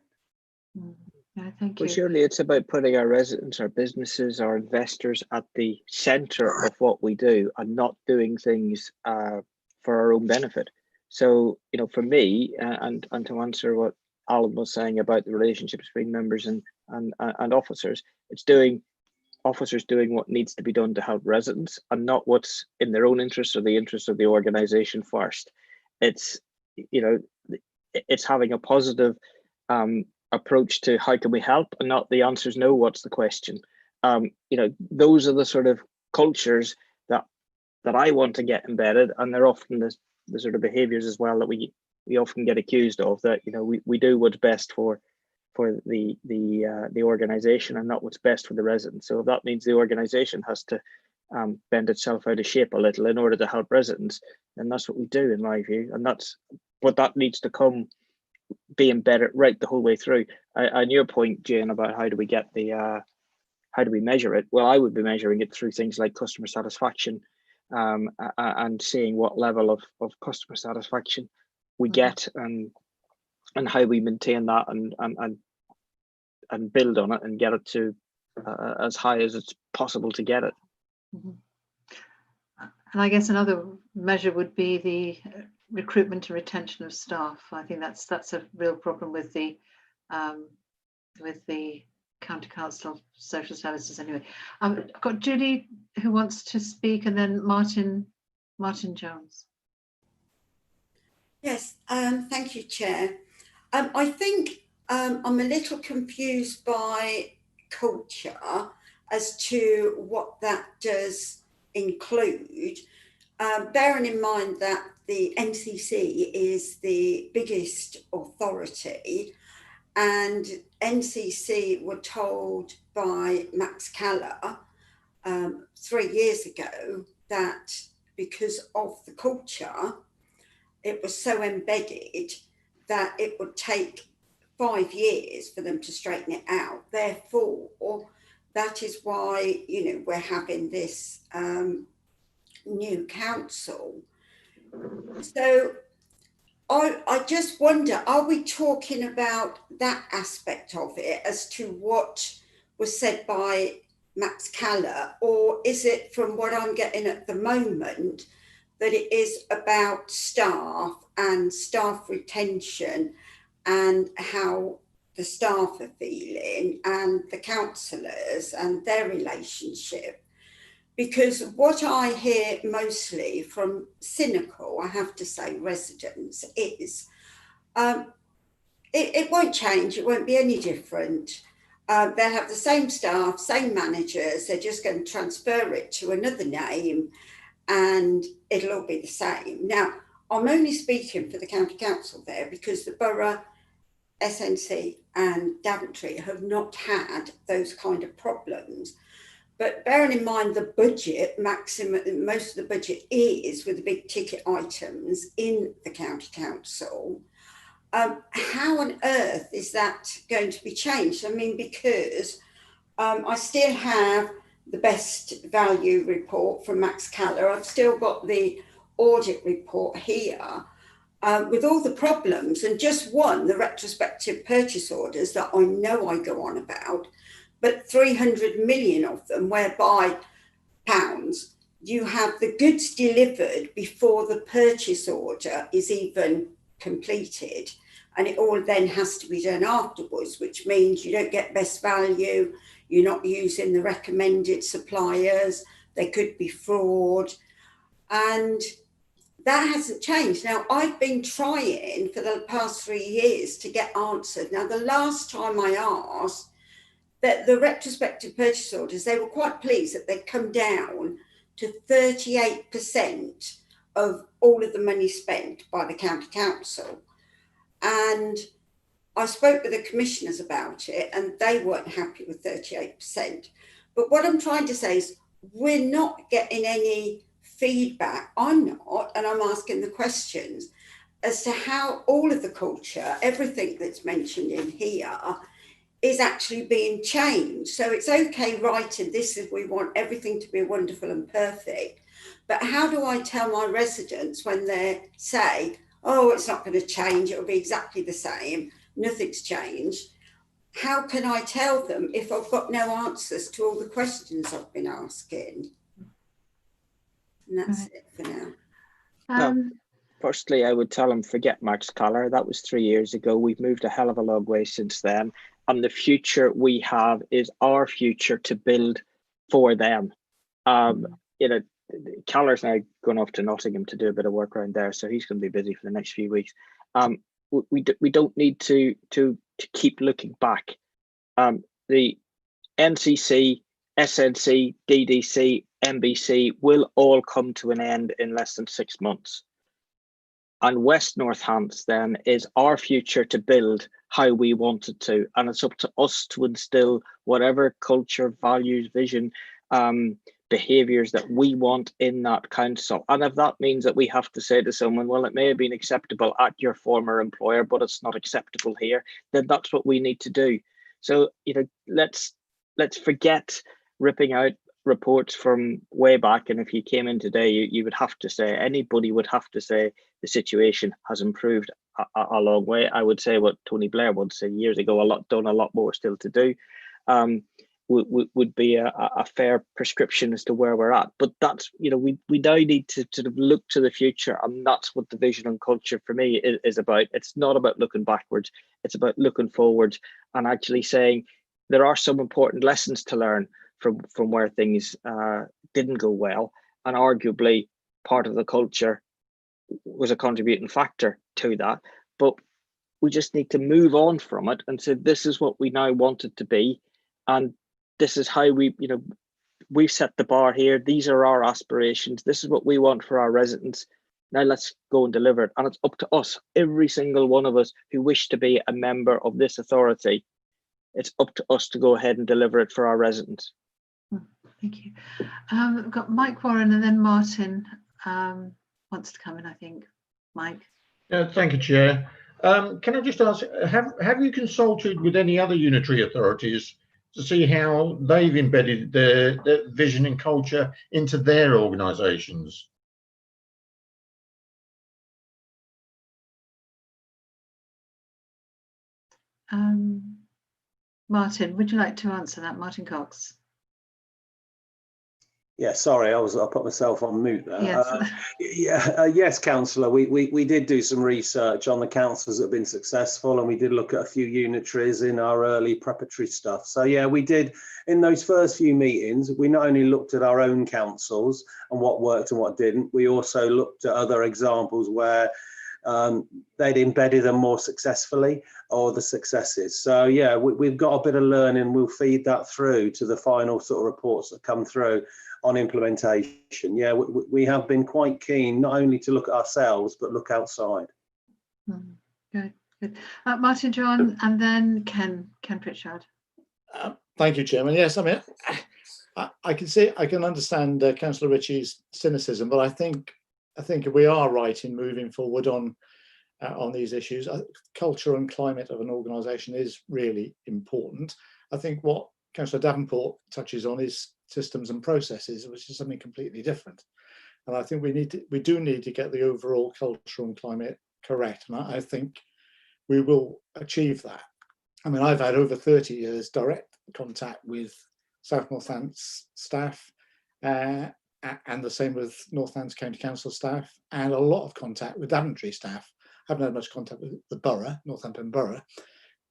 Yeah, thank you. Well, surely it's about putting our residents, our businesses, our investors at the centre of what we do and not doing things for our own benefit. So, you know, for me, and to answer what Alan was saying about the relationships between members and officers, it's officers doing what needs to be done to help residents and not what's in their own interest or the interest of the organisation first. It's, you know, it's having a positive approach to how can we help, and not the answer's no, what's the question. You know, those are the sort of cultures that I want to get embedded, and they're often the sort of behaviours as well that we often get accused of, that, you know, we do what's best for the organisation and not what's best for the residents. So if that means the organisation has to bend itself out of shape a little in order to help residents, then that's what we do, in my view, and that needs to come be embedded right the whole way through. And your point, Jane, about how do we get how do we measure it? Well, I would be measuring it through things like customer satisfaction, and seeing what level of customer satisfaction we get, and how we maintain that and build on it and get it to as high as it's possible to get it. And I guess another measure would be the recruitment and retention of staff. I think that's a real problem with the county council social services. Anyway, I've got Julie who wants to speak, and then Martin Jones. Yes, thank you, Chair. I think I'm a little confused by culture as to what that does include, bearing in mind that the NCC is the biggest authority, and NCC were told by Max Keller 3 years ago that because of the culture, it was so embedded that it would take 5 years for them to straighten it out. Therefore, that is why, you know, we're having this new council. So I just wonder, are we talking about that aspect of it as to what was said by Max Caller, or is it, from what I'm getting at the moment, that it is about staff and staff retention and how the staff are feeling and the councillors and their relationship? Because what I hear mostly from cynical, I have to say, residents is it won't change, it won't be any different. They'll have the same staff, same managers, they're just going to transfer it to another name and it'll all be the same. Now, I'm only speaking for the county council there because the borough, SNC and Daventry have not had those kind of problems. But bearing in mind the budget, maximum, most of the budget is with the big ticket items in the county council, how on earth is that going to be changed? I mean, because I still have the best value report from Max Caller. I've still got the audit report here with all the problems, and just one, the retrospective purchase orders that I know I go on about, but 300 million of them, whereby pounds, you have the goods delivered before the purchase order is even completed. And it all then has to be done afterwards, which means you don't get best value, you're not using the recommended suppliers, there could be fraud. And that hasn't changed. Now, I've been trying for the past 3 years to get answered. Now, the last time I asked, that the retrospective purchase orders, they were quite pleased that they'd come down to 38% of all of the money spent by the county council. And I spoke with the commissioners about it and they weren't happy with 38%. But what I'm trying to say is we're not getting any feedback. I'm not, and I'm asking the questions as to how all of the culture, everything that's mentioned in here, is actually being changed. So it's okay writing this is, we want everything to be wonderful and perfect. But how do I tell my residents when they say, oh, it's not going to change, it'll be exactly the same, nothing's changed? How can I tell them if I've got no answers to all the questions I've been asking? And that's it for now. Firstly, I would tell them forget Max Caller. That was 3 years ago. We've moved a hell of a long way since then. And the future we have is our future to build for them. You know, Caller's now going off to Nottingham to do a bit of work around there, so he's going to be busy for the next few weeks. We don't need to keep looking back. The NCC, SNC, DDC, MBC will all come to an end in less than 6 months. And West Northants then is our future to build how we want it to. And it's up to us to instill whatever culture, values, vision, behaviours that we want in that council. And if that means that we have to say to someone, well, it may have been acceptable at your former employer, but it's not acceptable here, then that's what we need to do. So, you know, let's forget ripping out reports from way back. And if you came in today, you would have to say, anybody would have to say the situation has improved a long way. I would say what Tony Blair would say years ago, done a lot more still to do, would be a fair prescription as to where we're at. But that's, you know, we now need to sort of look to the future, and that's what the vision and culture for me is about. It's not about looking backwards, it's about looking forward and actually saying there are some important lessons to learn from where things didn't go well, and arguably part of the culture was a contributing factor to that. But we just need to move on from it and say this is what we now want it to be, and this is how we, you know, we've set the bar here. These are our aspirations. This is what we want for our residents. Now let's go and deliver it. And it's up to us, every single one of us who wish to be a member of this authority. It's up to us to go ahead and deliver it for our residents. Thank you. We've got Mike Warren and then Martin wants to come in, I think. Mike. Thank you, Chair. Can I just ask, have you consulted with any other unitary authorities to see how they've embedded their vision and culture into their organisations? Martin, would you like to answer that? Martin Cox. Yeah, sorry, I put myself on mute there. Yes. Yes, councillor, we did do some research on the councils that have been successful, and we did look at a few unitaries in our early preparatory stuff. So yeah, we did, in those first few meetings, we not only looked at our own councils and what worked and what didn't, we also looked at other examples where they'd embedded them more successfully, or the successes. So yeah, we've got a bit of learning. We'll feed that through to the final sort of reports that come through on implementation. Yeah, we have been quite keen not only to look at ourselves, but look outside. Good, good. Martin John, and then Ken Pritchard. Thank you, Chairman. Yes, I mean, I can understand Councillor Ritchie's cynicism, but I think we are right in moving forward on these issues. Culture and climate of an organisation is really important. I think what Councillor Davenport touches on is systems and processes, which is something completely different. And I think we do need to get the overall culture and climate correct. And I think we will achieve that. I mean, I've had over 30 years direct contact with South Northants staff, and the same with Northants County Council staff, and a lot of contact with Daventry staff. I haven't had much contact with the borough, Northampton Borough,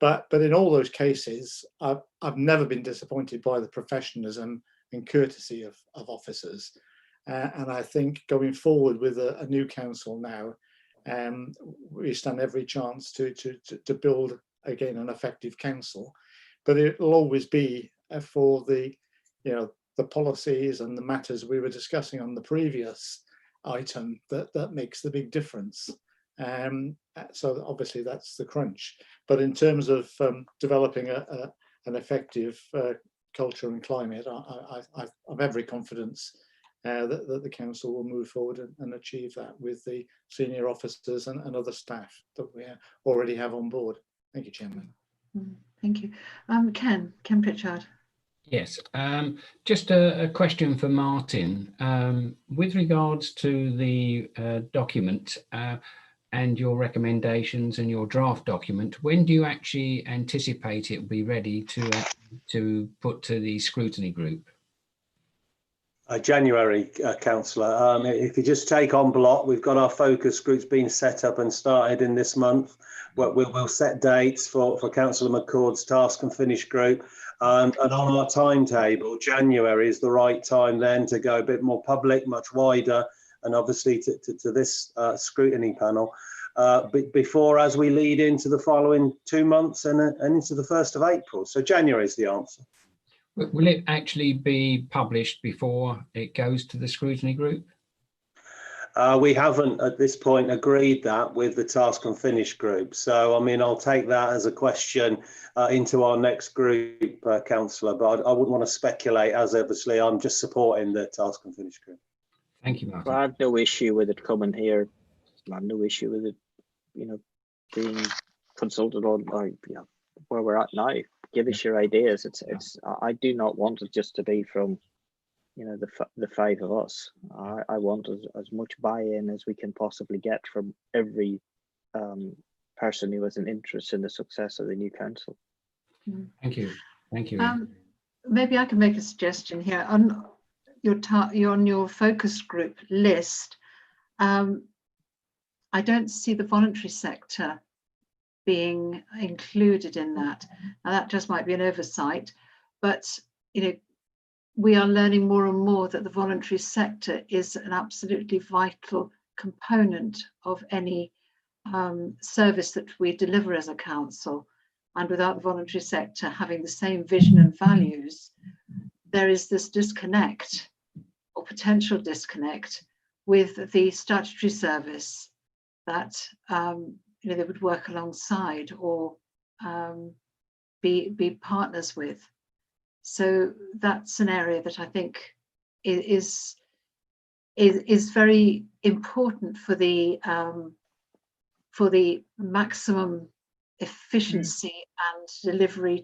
but in all those cases, I've never been disappointed by the professionalism and courtesy of officers. And I think going forward with a new council now, we stand every chance to build again an effective council. But it'll always be for the policies and the matters we were discussing on the previous item that makes the big difference. So obviously that's the crunch. But in terms of developing an effective culture and climate, I've every confidence that the council will move forward and achieve that with the senior officers and other staff that we already have on board. Thank you, Chairman. Thank you. Ken Pritchard. Yes, just a question for Martin. With regards to the document and your recommendations and your draft document, when do you actually anticipate it will be ready to put to the scrutiny group? January, councillor. If you just take on block, we've got our focus groups being set up and started in this month. We'll set dates for Councillor McCord's task and finish group. And on our timetable, January is the right time then to go a bit more public, much wider, and obviously to this scrutiny panel. Before, as we lead into the following 2 months and into the 1st of April. So January is the answer. Will it actually be published before it goes to the scrutiny group? We haven't at this point agreed that with the task and finish group. So, I mean, I'll take that as a question into our next group, councillor, but I wouldn't want to speculate, as obviously I'm just supporting the task and finish group. Thank you, Martin. Well, I have no issue with it coming here. I have no issue with it, being consulted on, where we're at now. Give us your ideas. I do not want it just to be from, the 5 of us. I want as much buy-in as we can possibly get from every person who has an interest in the success of the new council. Thank you. Thank you. Maybe I can make a suggestion here on your focus group list. I don't see the voluntary sector being included in that. Now that just might be an oversight, but we are learning more and more that the voluntary sector is an absolutely vital component of any service that we deliver as a council. And without the voluntary sector having the same vision and values, there is this disconnect or potential disconnect with the statutory service that they would work alongside or be partners with. So that's an area that I think is very important for the maximum efficiency and delivery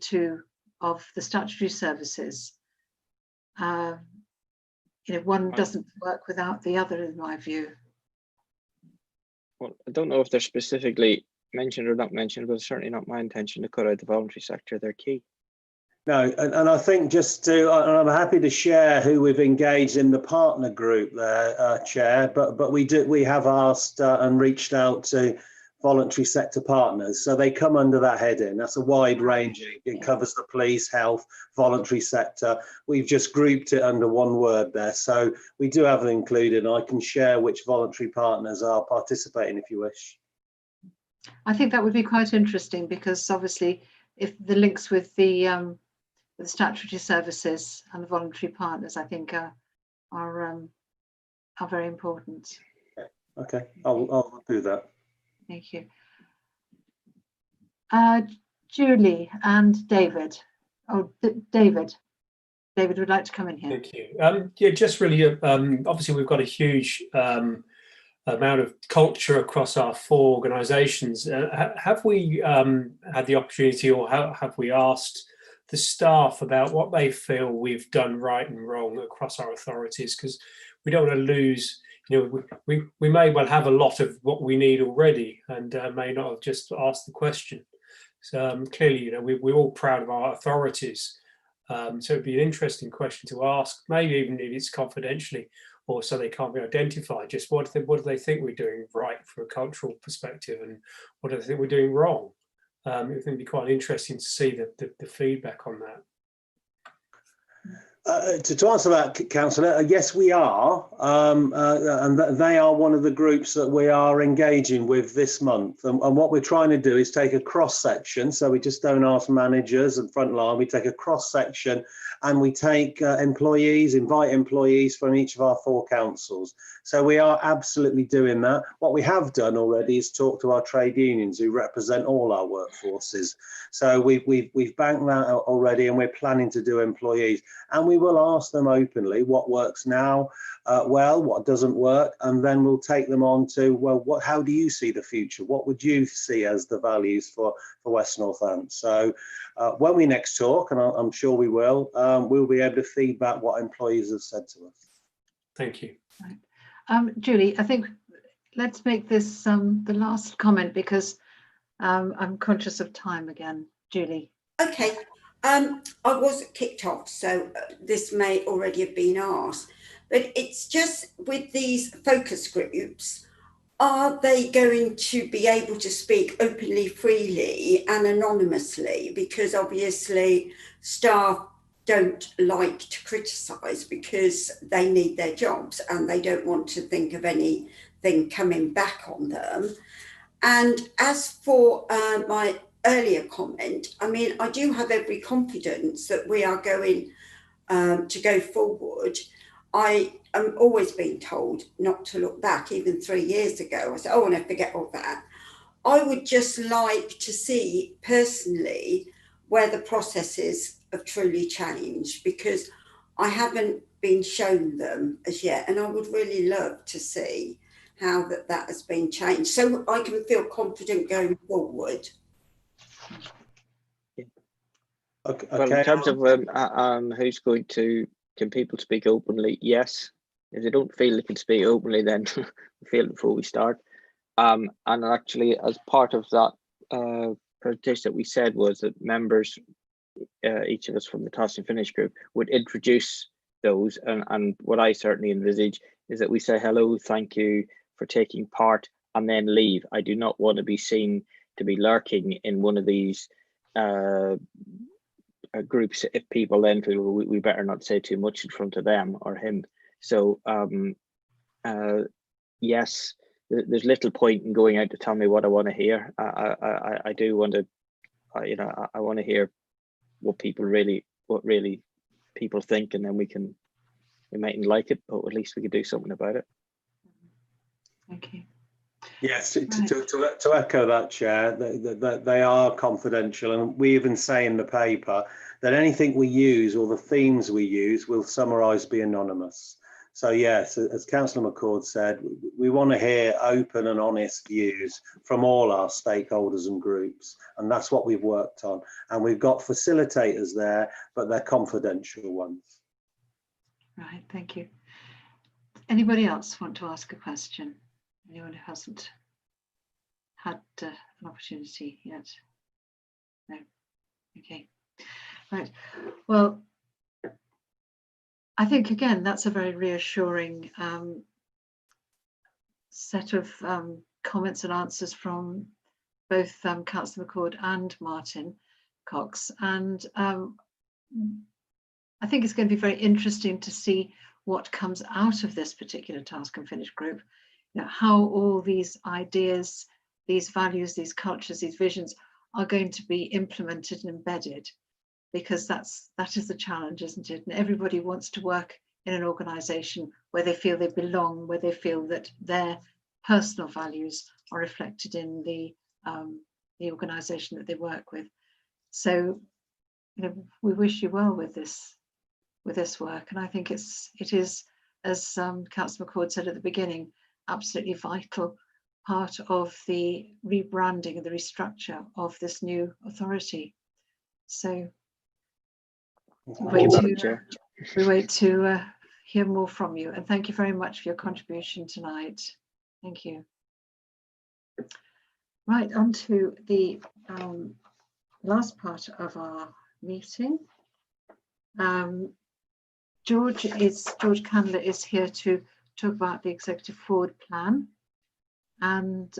of the statutory services. One doesn't work without the other, in my view. Well, I don't know if they're specifically mentioned or not mentioned, but it's certainly not my intention to cut out the voluntary sector. They're key. No, and I think just to, and I'm happy to share who we've engaged in the partner group there, Chair, but we have asked and reached out to voluntary sector partners. So they come under that heading. That's a wide range. It covers the police, health, voluntary sector. We've just grouped it under one word there. So we do have it included. And I can share which voluntary partners are participating if you wish. I think that would be quite interesting, because obviously if the links with the statutory services and the voluntary partners, I think are very important. Okay, I'll do that. Thank you. Julie and David. Oh, David would like to come in here. Thank you. Yeah, just really, obviously we've got a huge amount of culture across our 4 organisations. Have we had the opportunity, or have we asked the staff about what they feel we've done right and wrong across our authorities? Because we don't want to lose, we may well have a lot of what we need already, and may not have just asked the question. So clearly, we're all proud of our authorities. So it'd be an interesting question to ask, maybe even if it's confidentially, or so they can't be identified. Just what do they think we're doing right from a cultural perspective, and what do they think we're doing wrong? It would be quite interesting to see the feedback on that. To answer that, Councillor, yes, we are, and they are one of the groups that we are engaging with this month. And what we're trying to do is take a cross section. So we just don't ask managers and frontline. We take a cross section, and we take invite employees from each of our 4 councils. So we are absolutely doing that. What we have done already is talk to our trade unions who represent all our workforces. So we've banked that out already, and we're planning to do employees. And we will ask them openly what works now, what doesn't work, and then we'll take them on to, how do you see the future? What would you see as the values for West Northants? So when we next talk, and I'm sure we will, we'll be able to feed back what employees have said to us. Thank you. Right. Julie, I think let's make this the last comment, because I'm conscious of time again. Julie. Okay. I wasn't kicked off, so this may already have been asked, but it's just with these focus groups, are they going to be able to speak openly, freely and anonymously? Because obviously staff don't like to criticise, because they need their jobs and they don't want to think of anything coming back on them. And as for my earlier comment, I mean, I do have every confidence that we are going to go forward. I am always being told not to look back. Even 3 years ago, I said, oh, and I forget all that. I would just like to see personally where the processes have truly changed, because I haven't been shown them as yet. And I would really love to see how that has been changed, so I can feel confident going forward. Okay. Well, in terms of who's going to, can people speak openly? Yes. If they don't feel they can speak openly, then feel it before we start. And actually, as part of that presentation that we said was that members, each of us from the Toss and Finish group, would introduce those. And what I certainly envisage is that we say hello, thank you for taking part, and then leave. I do not want to be seen to be lurking in one of these groups if people then feel we better not say too much in front of them or him. So yes, there's little point in going out to tell me what I want to hear. I do want to, I want to hear what really people think, and then we mightn't like it, but at least we could do something about it. Thank you. Yes, to echo that, Chair, they are confidential, and we even say in the paper that anything we use or the themes we use will summarise be anonymous. So yes, as Councillor McCord said, we want to hear open and honest views from all our stakeholders and groups, and that's what we've worked on. And we've got facilitators there, but they're confidential ones. Right, thank you. Anybody else want to ask a question? Anyone who hasn't had an opportunity yet? No. Okay. Right. Well, I think again that's a very reassuring set of comments and answers from both Councillor McCord and Martin Cox, and I think it's going to be very interesting to see what comes out of this particular task and finish group. You know, how all these ideas, these values, these cultures, these visions are going to be implemented and embedded, because that is the challenge, isn't it? And everybody wants to work in an organisation where they feel they belong, where they feel that their personal values are reflected in the organisation that they work with. So, you know, we wish you well with this work, and I think it is, as Councillor McCord said at the beginning, absolutely vital part of the rebranding and the restructure of this new authority. So we wait to hear more from you, and thank you very much for your contribution tonight. Thank you. Right, on to the last part of our meeting. George Candler is here to talk about the executive forward plan and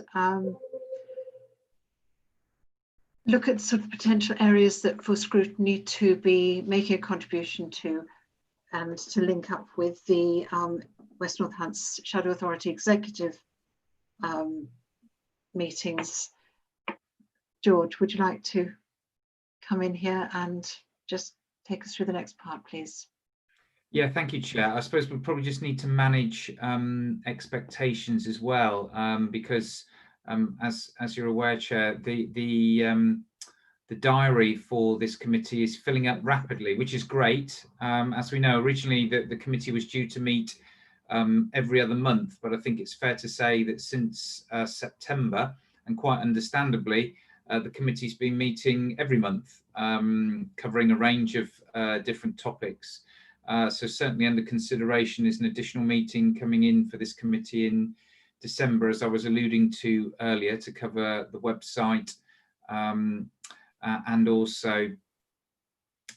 look at sort of potential areas that for scrutiny to be making a contribution to, and to link up with the West Northants Shadow Authority executive meetings. George, would you like to come in here and just take us through the next part, please? Yeah, thank you, Chair. I suppose we probably just need to manage expectations as well, because as you're aware, Chair, the diary for this committee is filling up rapidly, which is great. As we know, originally the committee was due to meet every other month, but I think it's fair to say that since September, and quite understandably, the committee's been meeting every month, covering a range of different topics. So certainly under consideration is an additional meeting coming in for this committee in December, as I was alluding to earlier, to cover the website and also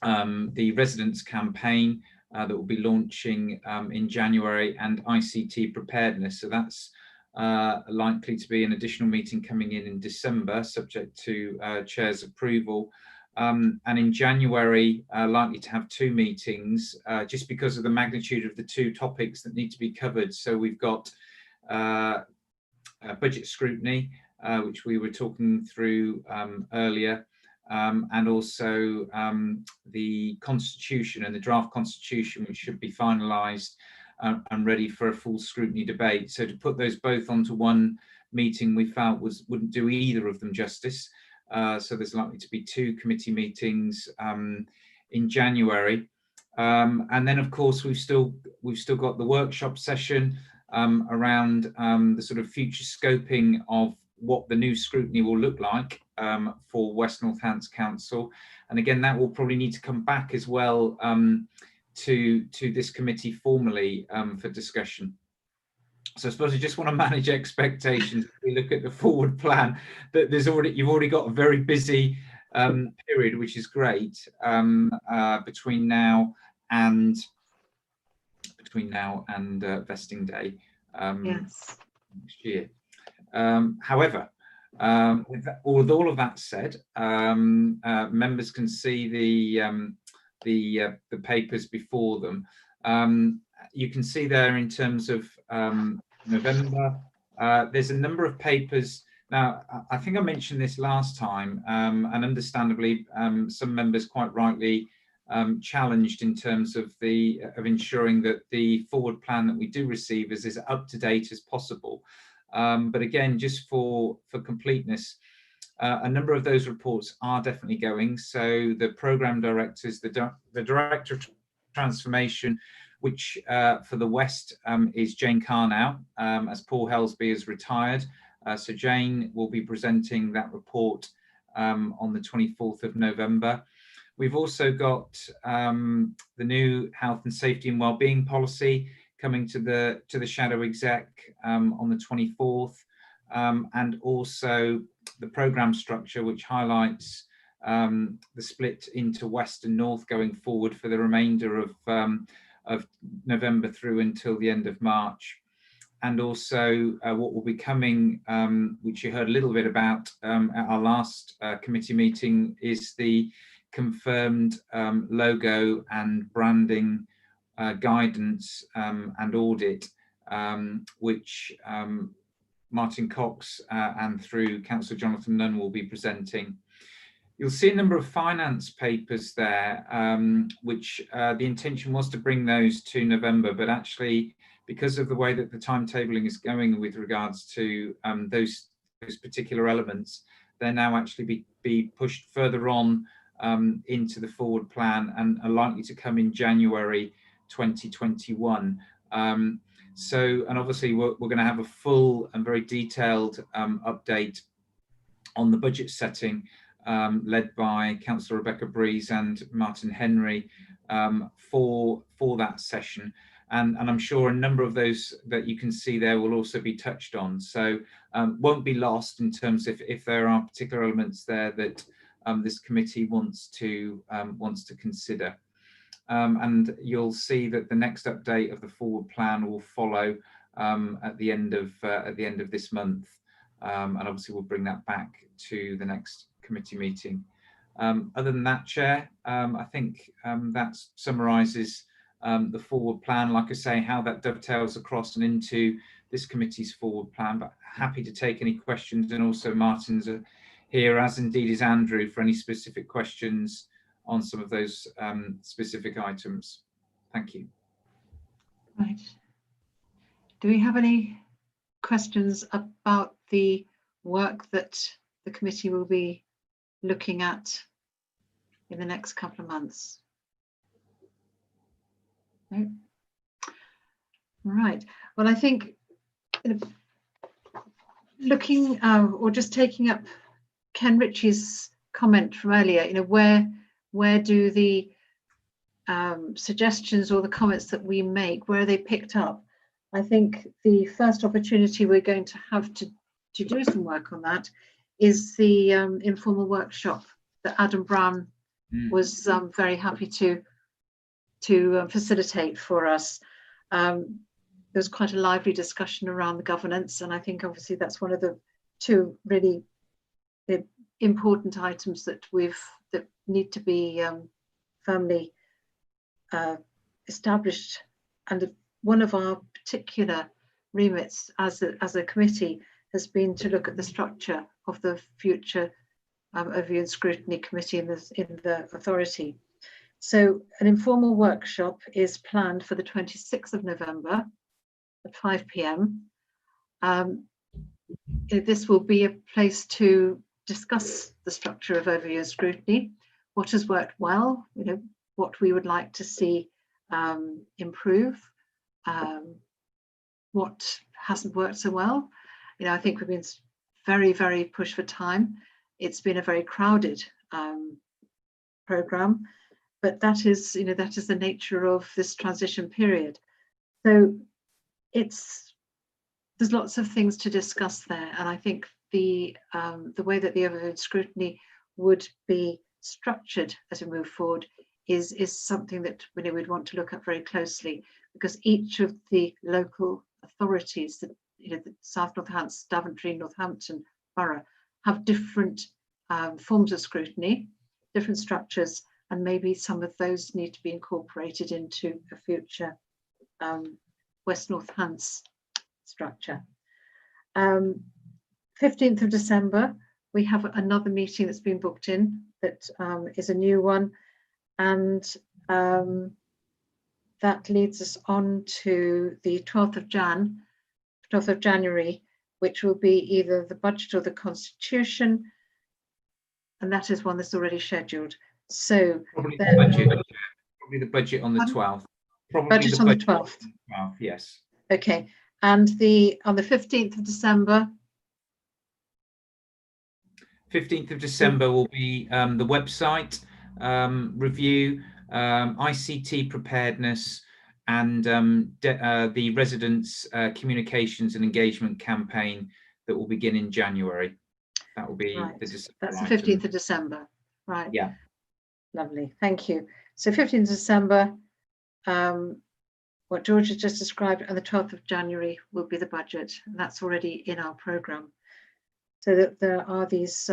the residents campaign that will be launching in January, and ICT preparedness. So that's likely to be an additional meeting coming in December, subject to Chair's approval. And in January, likely to have two meetings, just because of the magnitude of the two topics that need to be covered. So we've got budget scrutiny, which we were talking through earlier, and also the Constitution and the draft Constitution, which should be finalised and ready for a full scrutiny debate. So to put those both onto one meeting, we felt wouldn't do either of them justice. So there's likely to be two committee meetings in January, and then of course we've still got the workshop session around the sort of future scoping of what the new scrutiny will look like for West Northants Council, and again that will probably need to come back as well to this committee formally for discussion. So I suppose I just want to manage expectations. If we look at the forward plan, that you've already got a very busy period, which is great, between now and vesting day Yes. next year. However, with all of that said, members can see the papers before them. You can see there in terms of November, there's a number of papers. Now, I think I mentioned this last time, and understandably, some members quite rightly challenged in terms of ensuring that the forward plan that we do receive is as up to date as possible. But again, just for completeness, a number of those reports are definitely going. So the programme directors, the director of transformation, which for the West is Jane Carnow, as Paul Helsby is retired. So Jane will be presenting that report on the 24th of November. We've also got the new health and safety and wellbeing policy coming to the shadow exec on the 24th. and also the programme structure, which highlights the split into West and North going forward for the remainder of November through until the end of March. And also what will be coming, which you heard a little bit about at our last committee meeting, is the confirmed logo and branding guidance and audit, which Martin Cox and through Councillor Jonathan Nunn will be presenting. You'll see a number of finance papers there, which the intention was to bring those to November, but actually, because of the way that the timetabling is going with regards to those particular elements, they're now actually be pushed further on into the forward plan and are likely to come in January 2021. And obviously we're going to have a full and very detailed update on the budget setting, led by Councillor Rebecca Breeze and Martin Henry for that session. And I'm sure a number of those that you can see there will also be touched on. So won't be lost in terms of if there are particular elements there that this committee wants to consider. And you'll see that the next update of the forward plan will follow at the end of this month, and obviously we'll bring that back to the next committee meeting. Other than that, Chair, I think that summarises the forward plan. Like I say, how that dovetails across and into this committee's forward plan. But happy to take any questions, and also Martin's here, as indeed is Andrew, for any specific questions on some of those specific items. Thank you. Right. Do we have any questions about the work that the committee will be looking at in the next couple of months? No? Right. Well, I think looking or just taking up Ken Ritchie's comment from earlier, where do the suggestions or the comments that we make, where are they picked up? I think the first opportunity we're going to have to do some work on that is the informal workshop that Adam Brown was very happy to facilitate for us. There was quite a lively discussion around the governance, and I think obviously that's one of the two really important items that need to be firmly established. And one of our particular remits as a committee has been to look at the structure of the future Overview and Scrutiny Committee in the authority. So an informal workshop is planned for the 26th of November at 5 p.m. This will be a place to discuss the structure of Overview and Scrutiny, what has worked well, what we would like to see improve, what hasn't worked so well. I think we've been very, very pushed for time. It's been a very crowded programme, but that is the nature of this transition period. So there's lots of things to discuss there, and I think the way that the Overview and Scrutiny would be structured as we move forward is something that we'd want to look at very closely, because each of the local authorities, the South Northants, Daventry, Northampton Borough, have different forms of scrutiny, different structures, and maybe some of those need to be incorporated into a future West Northants structure. 15th of December, we have another meeting that's been booked in that is a new one, and that leads us on to the 12th of January, which will be either the budget or the constitution, and that is one that's already scheduled. So probably the budget on the 12th. Probably budget on the 12th. Yes. Okay, and on the 15th of December. 15th of December will be the website review, ICT preparedness, and the residents' communications and engagement campaign that will begin in January. That will be Right. the December That's the item. 15th of December. Right. Yeah. Lovely. Thank you. So 15th of December, what George has just described, and the 12th of January will be the budget. And that's already in our programme. So that there are these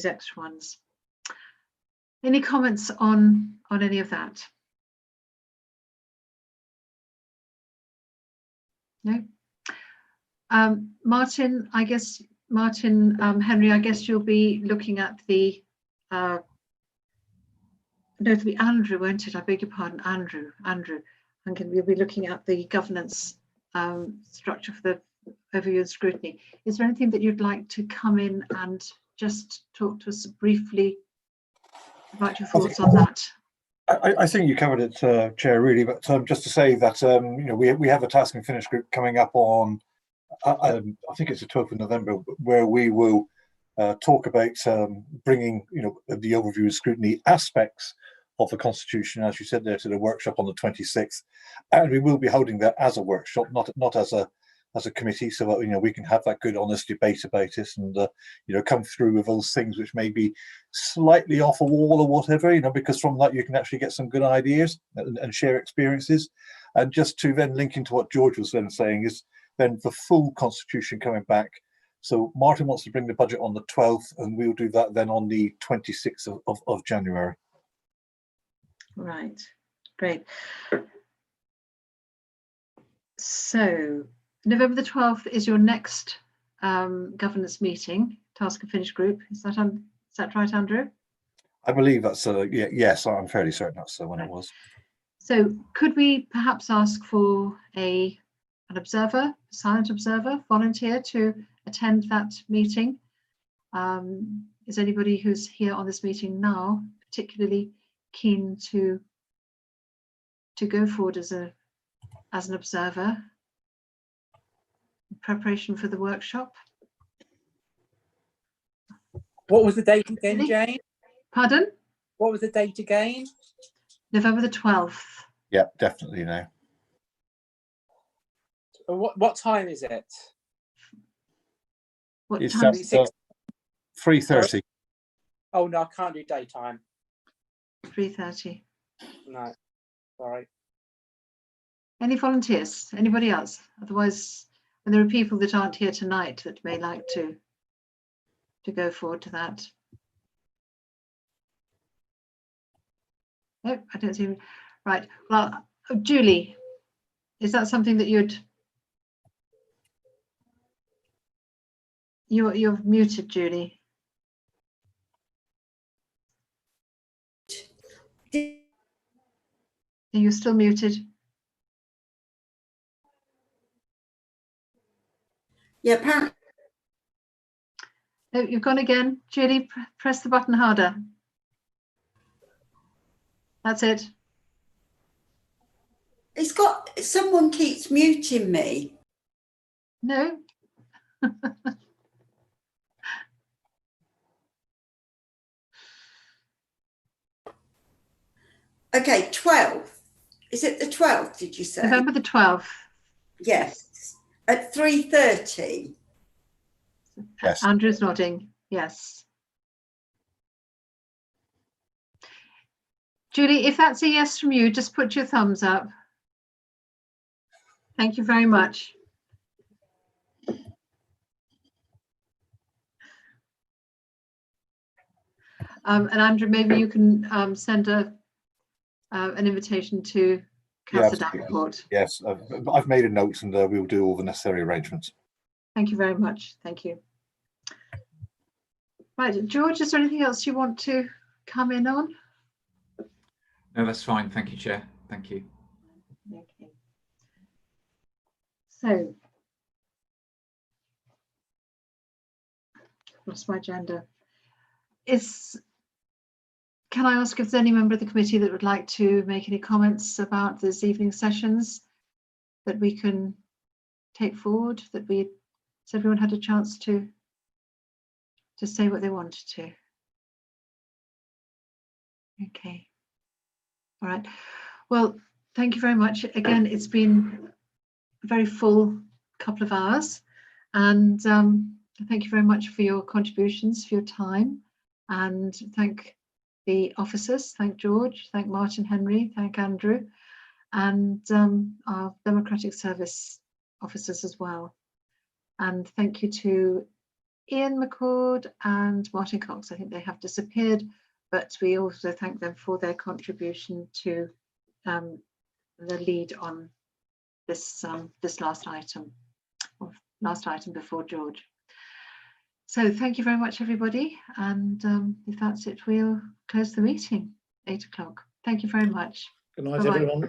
extra ones. Any comments on any of that? No. Martin, Henry, I guess you'll be looking at the no, it'll be Andrew, won't it? I beg your pardon, Andrew. And we'll be looking at the governance structure for the overview and scrutiny. Is there anything that you'd like to come in and just talk to us briefly about your thoughts on that? I think you covered it, Chair, really, but just to say that we have a task and finish group coming up on I think it's the 12th of November, where we will talk about bringing the overview and scrutiny aspects of the Constitution, as you said there, to the workshop on the 26th, and we will be holding that as a workshop, not as a committee, so that we can have that good honest debate about it, and come through with those things which may be slightly off a wall or whatever, because from that you can actually get some good ideas and share experiences. And just to then link into what George was then saying is then the full Constitution coming back. So Martin wants to bring the budget on the 12th, and we'll do that then on the 26th of January. Right, great. So November the 12th is your next governance meeting, task and finish group. Is that right, Andrew? I believe that's yes, I'm fairly certain that's when it was. So could we perhaps ask for an observer, a silent observer, volunteer to attend that meeting? Is anybody who's here on this meeting now particularly keen to go forward as an observer in preparation for the workshop? What was the date again, Jane? Pardon? What was the date again? November the 12th. Yeah, definitely now. What time is it? What It's time? 3:30. Oh no, I can't do daytime. 3:30. No, sorry. Any volunteers? Anybody else? Otherwise, and there are people that aren't here tonight that may like to go forward to that. Nope, I don't see. Right. Well, Julie, is that something that you're muted, Julie? Are you still muted? Yeah, apparently. No, you've gone again. Julie, press the button harder. That's it. It's got, someone keeps muting me. No. Okay, 12th. Is it the 12th, did you say? November the 12th. Yes. At 3:30. Yes. Andrew's nodding. Yes. Julie, if that's a yes from you, just put your thumbs up. Thank you very much. And Andrew, maybe you can send an invitation to Councillor Davenport. Yes, I've made a note, and we'll do all the necessary arrangements. Thank you very much. Thank you. Right, George, is there anything else you want to come in on? No, that's fine. Thank you, Chair. Thank you. Okay. So, lost my agenda. Can I ask if there's any member of the committee that would like to make any comments about this evening sessions that we can take forward, has everyone had a chance to say what they wanted to? Okay. All right. Well, thank you very much. Again, it's been a very full couple of hours, And thank you very much for your contributions, for your time, and thank the officers, thank George, thank Martin Henry, thank Andrew, and our Democratic Service officers as well. And thank you to Ian McCord and Martin Cox. I think they have disappeared, but we also thank them for their contribution to the lead on this last item before George. So thank you very much, everybody. And if that's it, we'll close the meeting, 8 o'clock. Thank you very much. Good night, Bye-bye. everyone.